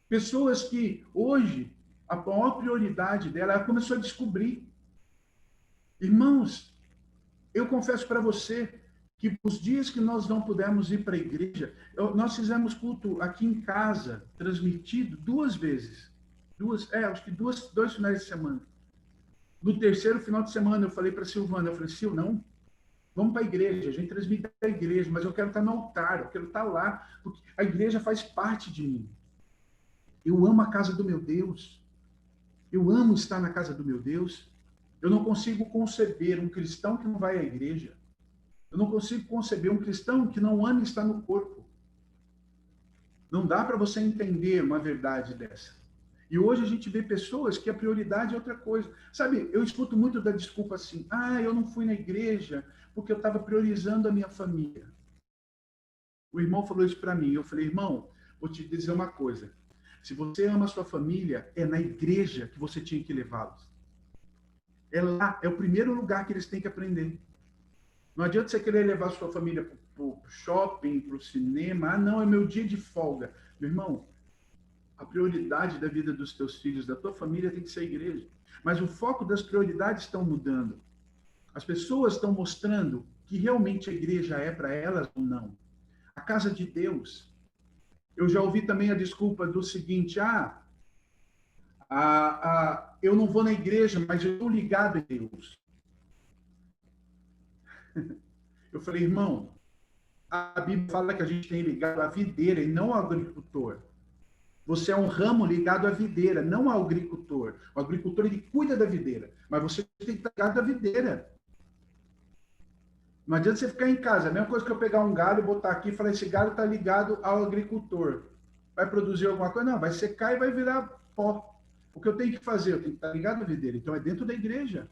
Pessoas que hoje a maior prioridade dela, ela começou a descobrir. Irmãos, eu confesso para você que os dias que nós não pudemos ir para a igreja, nós fizemos culto aqui em casa, transmitido 2 vezes. Acho que 2 finais de semana. No terceiro final de semana, eu falei para a Silvana, eu falei, Sil, não, vamos para a igreja, a gente transmite a igreja, mas eu quero estar no altar, eu quero estar lá, porque a igreja faz parte de mim. Eu amo a casa do meu Deus. Eu amo estar na casa do meu Deus. Eu não consigo conceber um cristão que não vai à igreja. Eu não consigo conceber um cristão que não ama estar no corpo. Não dá para você entender uma verdade dessa. E hoje a gente vê pessoas que a prioridade é outra coisa. Sabe, eu escuto muito da desculpa assim, eu não fui na igreja porque eu estava priorizando a minha família. O irmão falou isso para mim. Eu falei, irmão, vou te dizer uma coisa. Se você ama a sua família, é na igreja que você tinha que levá-los. É lá, é o primeiro lugar que eles têm que aprender. Não adianta você querer levar a sua família para o shopping, para o cinema. Não, é meu dia de folga. Meu irmão, a prioridade da vida dos teus filhos, da tua família tem que ser a igreja. Mas o foco das prioridades estão mudando. As pessoas estão mostrando que realmente a igreja é para elas ou não. A casa de Deus. Eu já ouvi também a desculpa do seguinte, eu não vou na igreja, mas eu estou ligado a Deus. Eu falei, irmão, a Bíblia fala que a gente tem ligado à videira e não ao agricultor. Você é um ramo ligado à videira, não ao agricultor. O agricultor, ele cuida da videira, mas você tem que estar ligado à videira. Não adianta você ficar em casa. A mesma coisa que eu pegar um galho, botar aqui e falar, esse galho está ligado ao agricultor. Vai produzir alguma coisa? Não, vai secar e vai virar pó. O que eu tenho que fazer? Eu tenho que estar ligado à videira. Então, é dentro da igreja.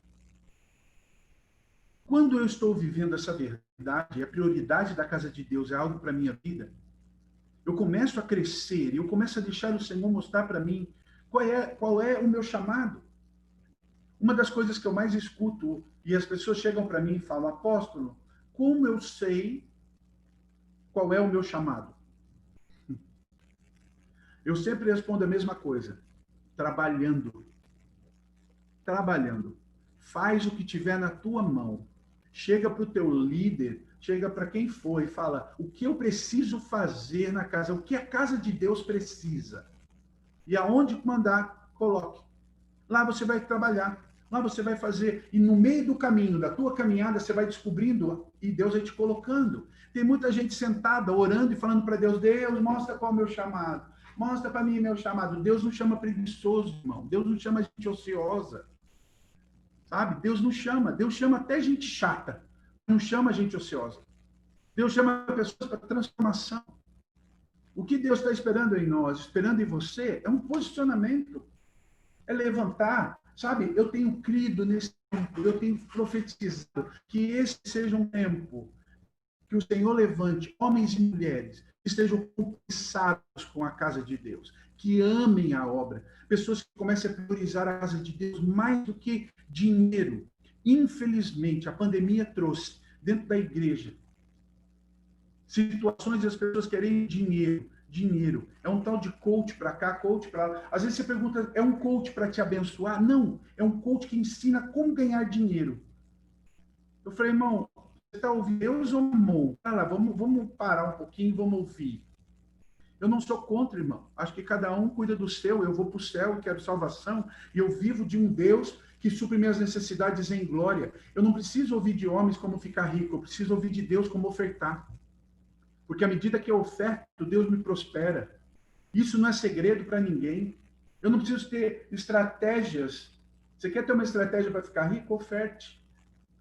Quando eu estou vivendo essa verdade, a prioridade da casa de Deus é algo para a minha vida, Eu começo a crescer, eu começo a deixar o Senhor mostrar para mim qual é o meu chamado. Uma das coisas que eu mais escuto, e as pessoas chegam para mim e falam, apóstolo, como eu sei qual é o meu chamado? Eu sempre respondo a mesma coisa, trabalhando. Trabalhando. Faz o que tiver na tua mão. Chega para o teu líder, chega para quem for e fala, o que eu preciso fazer na casa, o que a casa de Deus precisa. E aonde mandar, coloque. Lá você vai trabalhar, lá você vai fazer. E no meio do caminho, da tua caminhada, você vai descobrindo e Deus vai te colocando. Tem muita gente sentada, orando e falando para Deus, Deus, mostra qual é o meu chamado. Mostra para mim meu chamado. Deus não chama preguiçoso, irmão. Deus não chama gente ociosa. Sabe? Deus chama até gente chata. Não chama gente ociosa. Deus chama pessoas para transformação. O que Deus está esperando em nós, esperando em você, é um posicionamento. É levantar, sabe? Eu tenho crido nesse tempo, eu tenho profetizado que esse seja um tempo que o Senhor levante homens e mulheres que estejam compromissados com a casa de Deus, que amem a obra, pessoas que comecem a priorizar a casa de Deus mais do que dinheiro. Infelizmente, a pandemia trouxe dentro da igreja situações das pessoas querem dinheiro. É um tal de coach para cá, coach para lá. Às vezes você pergunta, é um coach para te abençoar? Não, é um coach que ensina como ganhar dinheiro. Eu falei, irmão, você está ouvindo Deus ou Mamon? Lá, vamos parar um pouquinho e vamos ouvir. Eu não sou contra, irmão. Acho que cada um cuida do seu. Eu vou para o céu, eu quero salvação. E eu vivo de um Deus que supre minhas necessidades em glória. Eu não preciso ouvir de homens como ficar rico. Eu preciso ouvir de Deus como ofertar. Porque à medida que eu oferto, Deus me prospera. Isso não é segredo para ninguém. Eu não preciso ter estratégias. Você quer ter uma estratégia para ficar rico? Oferte.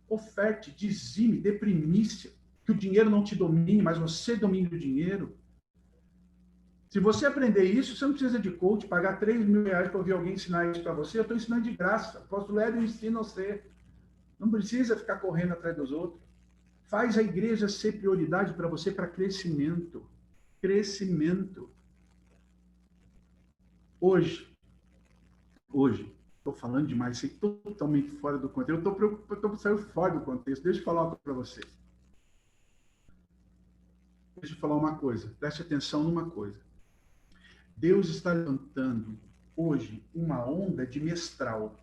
Oferte, dizime, dê primícia. Que o dinheiro não te domine, mas você domine o dinheiro. Se você aprender isso, você não precisa de coach, pagar 3 mil reais para ouvir alguém ensinar isso para você. Eu estou ensinando de graça. O apóstolo Éder ensina você. Não precisa ficar correndo atrás dos outros. Faz a igreja ser prioridade para você para crescimento. Crescimento. Hoje, estou falando demais, sei totalmente fora do contexto. Eu estou preocupado, estou saindo fora do contexto. Deixa eu falar uma coisa para você. Deixa eu falar uma coisa. Preste atenção numa coisa. Deus está levantando hoje uma onda de mestral.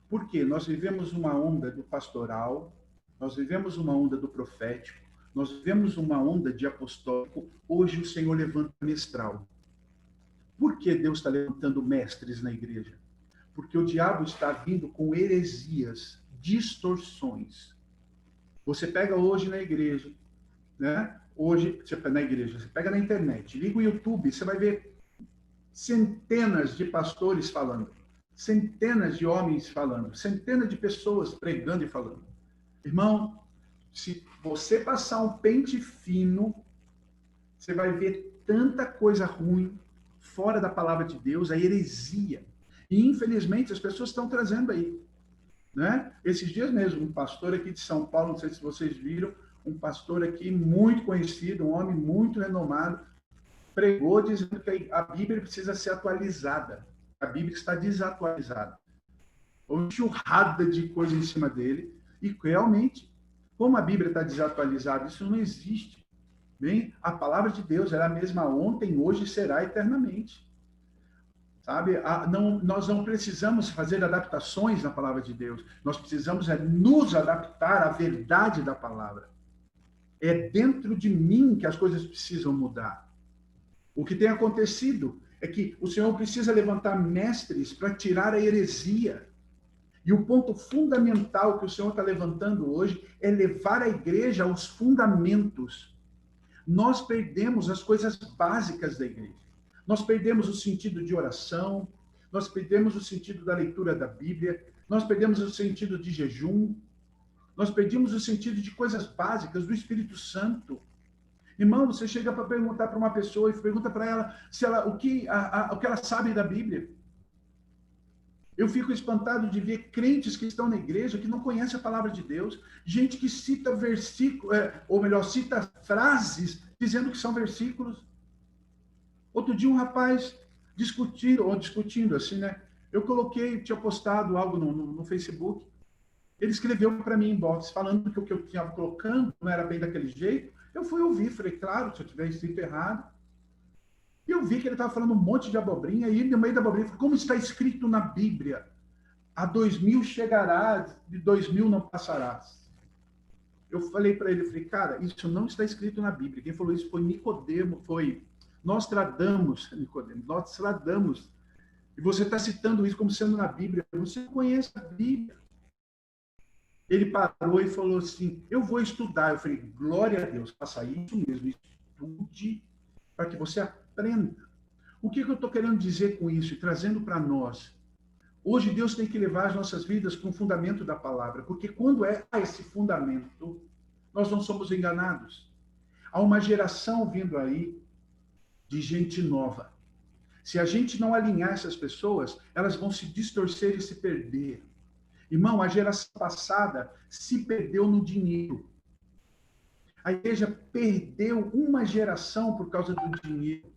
Por quê? Nós vivemos uma onda do pastoral, nós vivemos uma onda do profético, nós vivemos uma onda de apostólico. Hoje o Senhor levanta mestral. Por que Deus está levantando mestres na igreja? Porque o diabo está vindo com heresias, distorções. Você pega hoje na igreja, né? Hoje, você pega na internet, liga o YouTube, você vai ver centenas de pastores falando, centenas de homens falando, centenas de pessoas pregando e falando. Irmão, se você passar um pente fino, você vai ver tanta coisa ruim fora da palavra de Deus, a heresia. E, infelizmente, as pessoas estão trazendo aí. Né? Esses dias mesmo, um pastor aqui de São Paulo, não sei se vocês viram, um pastor aqui muito conhecido, um homem muito renomado, pregou dizendo que a Bíblia precisa ser atualizada. A Bíblia está desatualizada. Uma enxurrada de coisa em cima dele. E realmente, como a Bíblia está desatualizada, isso não existe. Bem, a palavra de Deus era a mesma ontem, hoje e será eternamente. Sabe? Nós não precisamos fazer adaptações na palavra de Deus. Nós precisamos nos adaptar à verdade da palavra. É dentro de mim que as coisas precisam mudar. O que tem acontecido é que o Senhor precisa levantar mestres para tirar a heresia. E o ponto fundamental que o Senhor está levantando hoje é levar a igreja aos fundamentos. Nós perdemos as coisas básicas da igreja. Nós perdemos o sentido de oração, nós perdemos o sentido da leitura da Bíblia, nós perdemos o sentido de jejum, nós perdemos o sentido de coisas básicas do Espírito Santo. Irmão, você chega para perguntar para uma pessoa e pergunta para ela, o que ela sabe da Bíblia. Eu fico espantado de ver crentes que estão na igreja que não conhecem a palavra de Deus, gente que cita versículos, ou melhor, cita frases dizendo que são versículos. Outro dia um rapaz discutindo assim, né? Eu coloquei, tinha postado algo no Facebook. Ele escreveu para mim em inbox, falando que o que eu estava colocando não era bem daquele jeito. Eu fui ouvir, falei, claro, se eu tiver escrito errado. E eu vi que ele estava falando um monte de abobrinha, e no meio da abobrinha, falei, como está escrito na Bíblia? A 2000 chegarás, de 2000 não passarás. Eu falei para ele, falei, cara, isso não está escrito na Bíblia. Quem falou isso foi Nicodemo, foi Nostradamus, Nicodemo, Nostradamus. E você está citando isso como sendo na Bíblia. Você conhece a Bíblia. Ele parou e falou assim, eu vou estudar. Eu falei, glória a Deus, faça isso mesmo, estude para que você aprenda. O que eu estou querendo dizer com isso e trazendo para nós? Hoje Deus tem que levar as nossas vidas para um fundamento da palavra, porque quando há esse fundamento, nós não somos enganados. Há uma geração vindo aí de gente nova. Se a gente não alinhar essas pessoas, elas vão se distorcer e se perder. Irmão, a geração passada se perdeu no dinheiro. A igreja perdeu uma geração por causa do dinheiro.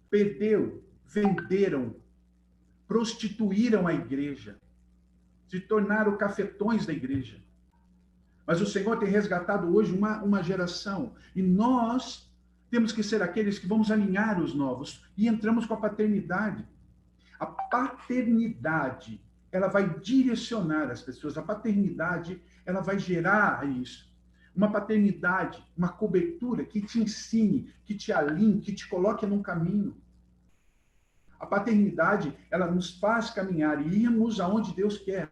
Perdeu, venderam, prostituíram a igreja, se tornaram cafetões da igreja. Mas o Senhor tem resgatado hoje uma geração. E nós temos que ser aqueles que vamos alinhar os novos. E entramos com a paternidade. A paternidade, ela vai direcionar as pessoas. A paternidade, ela vai gerar isso. Uma paternidade, uma cobertura que te ensine, que te alinhe, que te coloque num caminho. A paternidade, ela nos faz caminhar e irmos aonde Deus quer.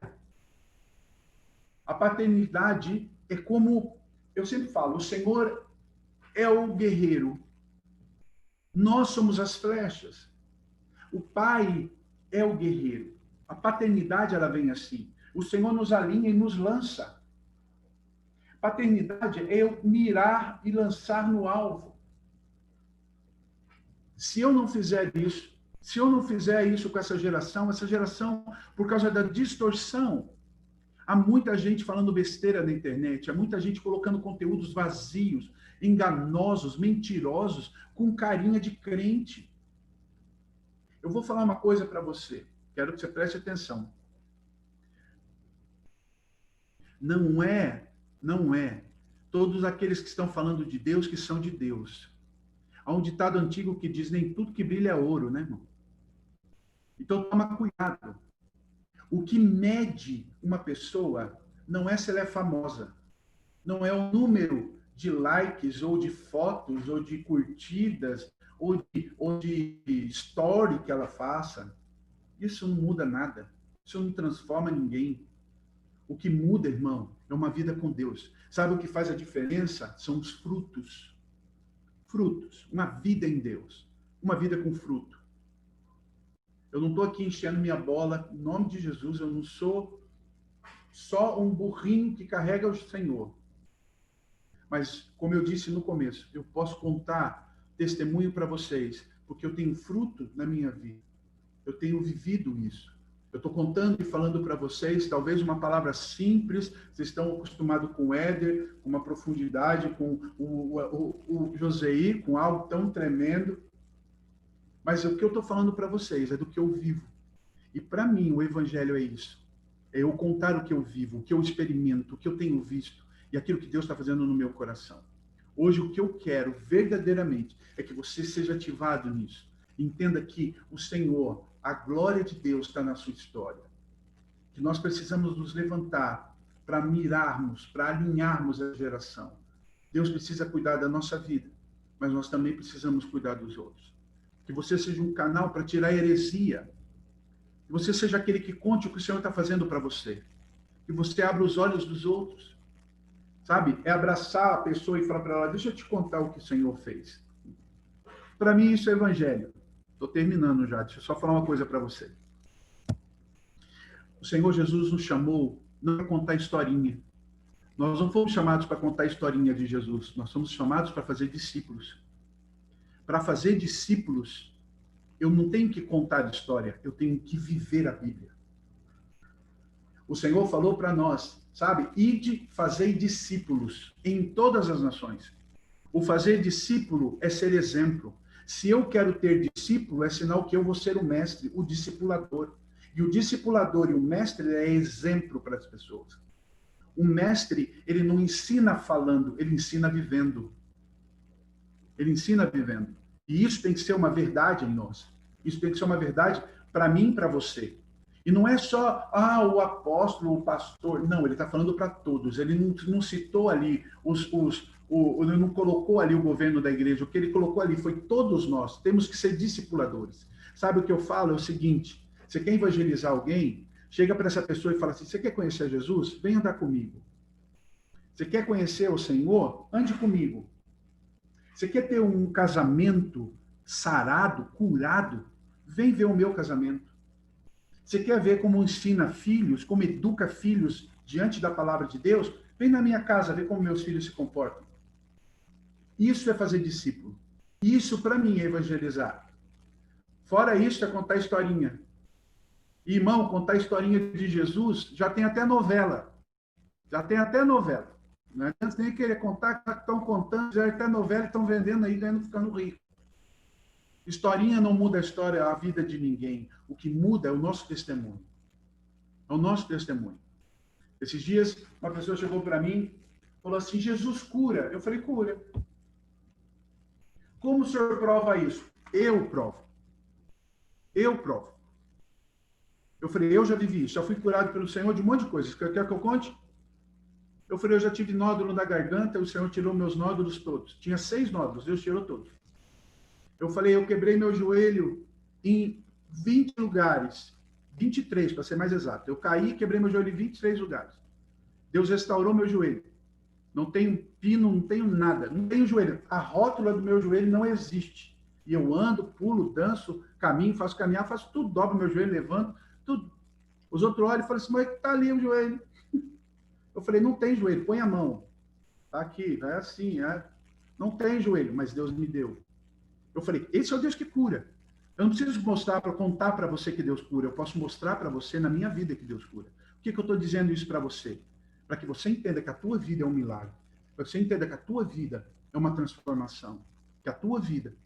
A paternidade é como, eu sempre falo, o Senhor é o guerreiro. Nós somos as flechas. O Pai é o guerreiro. A paternidade, ela vem assim. O Senhor nos alinha e nos lança. Paternidade é eu mirar e lançar no alvo. Se eu não fizer isso, se eu não fizer isso com essa geração, por causa da distorção, há muita gente falando besteira na internet, há muita gente colocando conteúdos vazios, enganosos, mentirosos, com carinha de crente. Eu vou falar uma coisa para você, quero que você preste atenção. Não é todos aqueles que estão falando de Deus que são de Deus. Há um ditado antigo que diz, nem tudo que brilha é ouro, né, irmão? Então, toma cuidado. O que mede uma pessoa não é se ela é famosa, não é o número de likes, ou de fotos, ou de curtidas, ou de story que ela faça. Isso não muda nada. Isso não transforma ninguém. O que muda, irmão, é uma vida com Deus. Sabe o que faz a diferença? São os frutos. Frutos. Uma vida em Deus. Uma vida com fruto. Eu não estou aqui enchendo minha bola. Em nome de Jesus, eu não sou só um burrinho que carrega o Senhor. Mas, como eu disse no começo, eu posso contar testemunho para vocês, porque eu tenho fruto na minha vida. Eu tenho vivido isso. Eu estou contando e falando para vocês, talvez uma palavra simples, vocês estão acostumados com o Éder, com uma profundidade, com o Joseir, com algo tão tremendo. Mas o que eu estou falando para vocês é do que eu vivo. E para mim, o Evangelho é isso. É eu contar o que eu vivo, o que eu experimento, o que eu tenho visto e aquilo que Deus está fazendo no meu coração. Hoje, o que eu quero verdadeiramente é que você seja ativado nisso. Entenda que o Senhor, a glória de Deus está na sua história. Que nós precisamos nos levantar para mirarmos, para alinharmos a geração. Deus precisa cuidar da nossa vida, mas nós também precisamos cuidar dos outros. Que você seja um canal para tirar a heresia. Que você seja aquele que conte o que o Senhor está fazendo para você. Que você abra os olhos dos outros. Sabe? É abraçar a pessoa e falar para ela, deixa eu te contar o que o Senhor fez. Para mim, isso é evangelho. Estou terminando já, deixa eu só falar uma coisa para você. O Senhor Jesus nos chamou não para contar historinha. Nós não fomos chamados para contar a historinha de Jesus, nós somos chamados para fazer discípulos. Para fazer discípulos, eu não tenho que contar história, eu tenho que viver a Bíblia. O Senhor falou para nós, sabe? Ide, fazei discípulos em todas as nações. O fazer discípulo é ser exemplo. Se eu quero ter discípulo, é sinal que eu vou ser o mestre, o discipulador. E o discipulador e o mestre é exemplo para as pessoas. O mestre, ele não ensina falando, ele ensina vivendo. Ele ensina vivendo. E isso tem que ser uma verdade em nós. Isso tem que ser uma verdade para mim e para você. E não é só, o apóstolo, o pastor. Não, ele está falando para todos. Ele não citou ali ele não colocou ali o governo da igreja. O que ele colocou ali foi todos nós. Temos que ser discipuladores. Sabe o que eu falo? É o seguinte, você quer evangelizar alguém? Chega para essa pessoa e fala assim, você quer conhecer Jesus? Vem andar comigo. Você quer conhecer o Senhor? Ande comigo. Você quer ter um casamento sarado, curado? Vem ver o meu casamento. Você quer ver como ensina filhos, como educa filhos diante da palavra de Deus? Vem na minha casa ver como meus filhos se comportam. Isso é fazer discípulo. Isso, para mim, é evangelizar. Fora isso, é contar historinha. Irmão, contar historinha de Jesus, já tem até novela. Já tem até novela. Não adianta nem querer contar, estão contando, já até novela, estão vendendo aí, ganhando, ficando rico. Historinha não muda a história, a vida de ninguém. O que muda é o nosso testemunho. É o nosso testemunho. Esses dias, uma pessoa chegou para mim, falou assim, Jesus cura. Eu falei, cura. Como o senhor prova isso? Eu provo. Eu provo. Eu falei, eu já vivi isso, já fui curado pelo Senhor de um monte de coisas. Quer que eu conte? Eu falei, eu já tive nódulo na garganta, o Senhor tirou meus nódulos todos. Tinha 6 nódulos, Deus tirou todos. Eu falei, eu quebrei meu joelho em 20 lugares. 23, para ser mais exato. Eu caí e quebrei meu joelho em 23 lugares. Deus restaurou meu joelho. Não tenho pino, não tenho nada. Não tenho joelho. A rótula do meu joelho não existe. E eu ando, pulo, danço, caminho, faço caminhar, faço tudo. Dobro meu joelho, levanto, tudo. Os outros olham e falam assim, mas tá ali o joelho. Eu falei, não tem joelho, põe a mão. Tá aqui, é assim, é. Não tem joelho, mas Deus me deu. Eu falei, esse é o Deus que cura. Eu não preciso mostrar para contar para você que Deus cura. Eu posso mostrar para você na minha vida que Deus cura. Por que eu estou dizendo isso para você? Para que você entenda que a tua vida é um milagre. Para que você entenda que a tua vida é uma transformação. Que a tua vida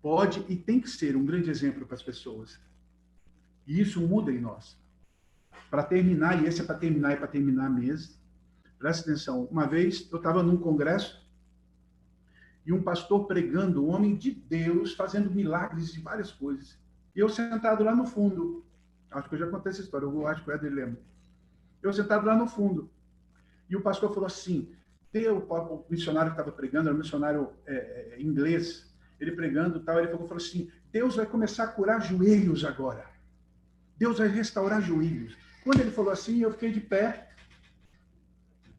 pode e tem que ser um grande exemplo para as pessoas. E isso muda em nós. Para terminar, e esse é para terminar e para terminar mesmo, presta atenção. Uma vez eu estava num congresso e um pastor pregando, um homem de Deus, fazendo milagres de várias coisas. E eu sentado lá no fundo. Acho que eu já contei essa história, eu acho que o Éder lembra. Eu sentado lá no fundo. E o pastor falou assim, o missionário que estava pregando, era um missionário inglês, ele pregando e tal, ele falou assim, Deus vai começar a curar joelhos agora. Deus vai restaurar joelhos. Quando ele falou assim, eu fiquei de pé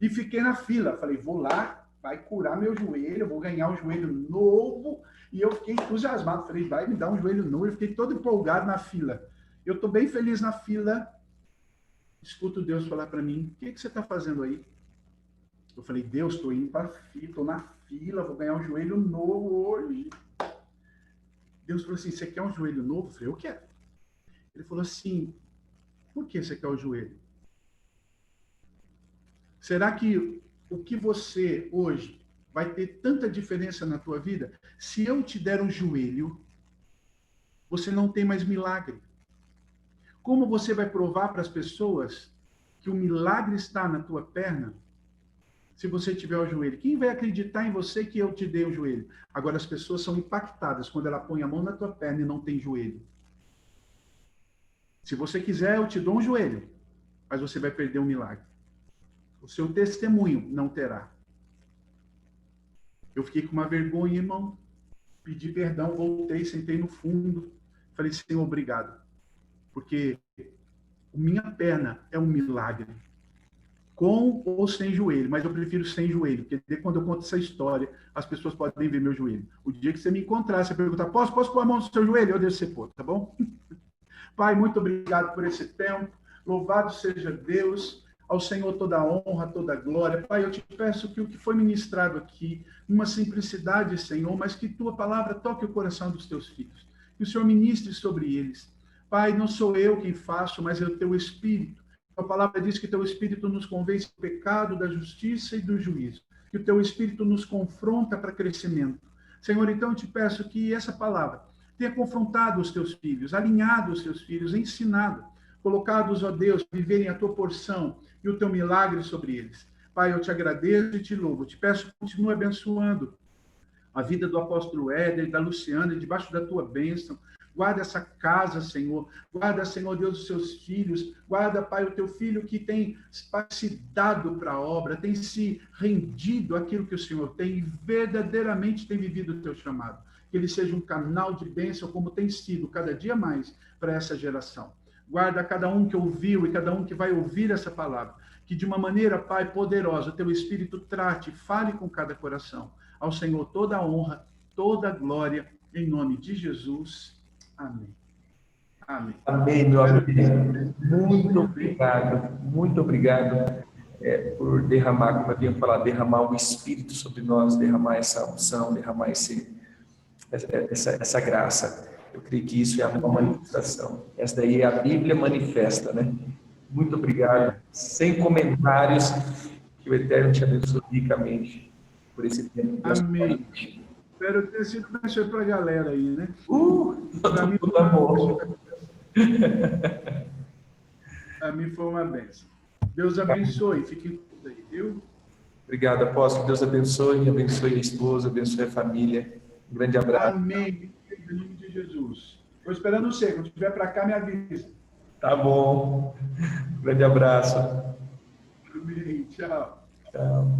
e fiquei na fila. Falei, vou lá, vai curar meu joelho, eu vou ganhar um joelho novo. E eu fiquei entusiasmado. Falei, vai me dar um joelho novo. Eu fiquei todo empolgado na fila. Eu estou bem feliz na fila. Escuto Deus falar para mim, o que você está fazendo aí? Eu falei, Deus, estou indo para a fila, estou na fila, vou ganhar um joelho novo hoje. Deus falou assim, você quer um joelho novo? Eu falei, eu quero. Ele falou assim, por que você quer o joelho? Será que o que você hoje vai ter tanta diferença na tua vida? Se eu te der um joelho, você não tem mais milagre. Como você vai provar para as pessoas que o milagre está na tua perna se você tiver o joelho? Quem vai acreditar em você que eu te dei o joelho? Agora, as pessoas são impactadas quando ela põe a mão na tua perna e não tem joelho. Se você quiser, eu te dou um joelho, mas você vai perder um milagre. O seu testemunho não terá. Eu fiquei com uma vergonha, irmão. Pedi perdão, voltei, sentei no fundo. Falei, Senhor, obrigado. Porque minha perna é um milagre. Com ou sem joelho, mas eu prefiro sem joelho, porque quando eu conto essa história, as pessoas podem ver meu joelho. O dia que você me encontrar, você perguntar, posso pôr a mão no seu joelho? Eu deixo você pôr, tá bom? Pai, muito obrigado por esse tempo. Louvado seja Deus. Ao Senhor toda a honra, toda a glória. Pai, eu te peço que o que foi ministrado aqui, numa simplicidade, Senhor, mas que tua palavra toque o coração dos teus filhos. Que o Senhor ministre sobre eles. Pai, não sou eu quem faço, mas é o teu Espírito. A palavra diz que teu Espírito nos convence do pecado, da justiça e do juízo. Que o teu Espírito nos confronta para crescimento. Senhor, então eu te peço que essa palavra tenha confrontado os teus filhos, alinhado os teus filhos, ensinado, colocado-os, ó Deus, a viverem a tua porção e o teu milagre sobre eles. Pai, eu te agradeço e te louvo. Te peço que continue abençoando a vida do apóstolo Éder e da Luciana, debaixo da tua bênção. Guarda essa casa, Senhor. Guarda, Senhor Deus, os seus filhos. Guarda, Pai, o teu filho que tem se dado para a obra, tem se rendido àquilo que o Senhor tem e verdadeiramente tem vivido o teu chamado. Que ele seja um canal de bênção, como tem sido cada dia mais para essa geração. Guarda cada um que ouviu e cada um que vai ouvir essa palavra. Que de uma maneira, Pai, poderosa, o teu Espírito trate, fale com cada coração. Ao Senhor toda a honra, toda a glória, em nome de Jesus. Amém. Amém. Amém, meu amigo. Muito obrigado por derramar, como eu havia falado, derramar o Espírito sobre nós, derramar essa unção, derramar essa graça. Eu creio que isso é uma manifestação. Essa daí é a Bíblia manifesta, né? Muito obrigado. Sem comentários, que o Eterno te abençoe ricamente por esse tempo. Amém. Espero ter sido abençoado para a galera aí, né? Para mim foi uma bom. Para mim foi uma bênção. Deus abençoe. Fiquem todos aí, viu? Obrigado, apóstolo. Deus abençoe a esposa, abençoe a família. Um grande abraço. Amém. Em nome de Jesus. Estou esperando você. Quando estiver para cá, me avisa. Tá bom. Um grande abraço. Amém. Tchau. Tchau.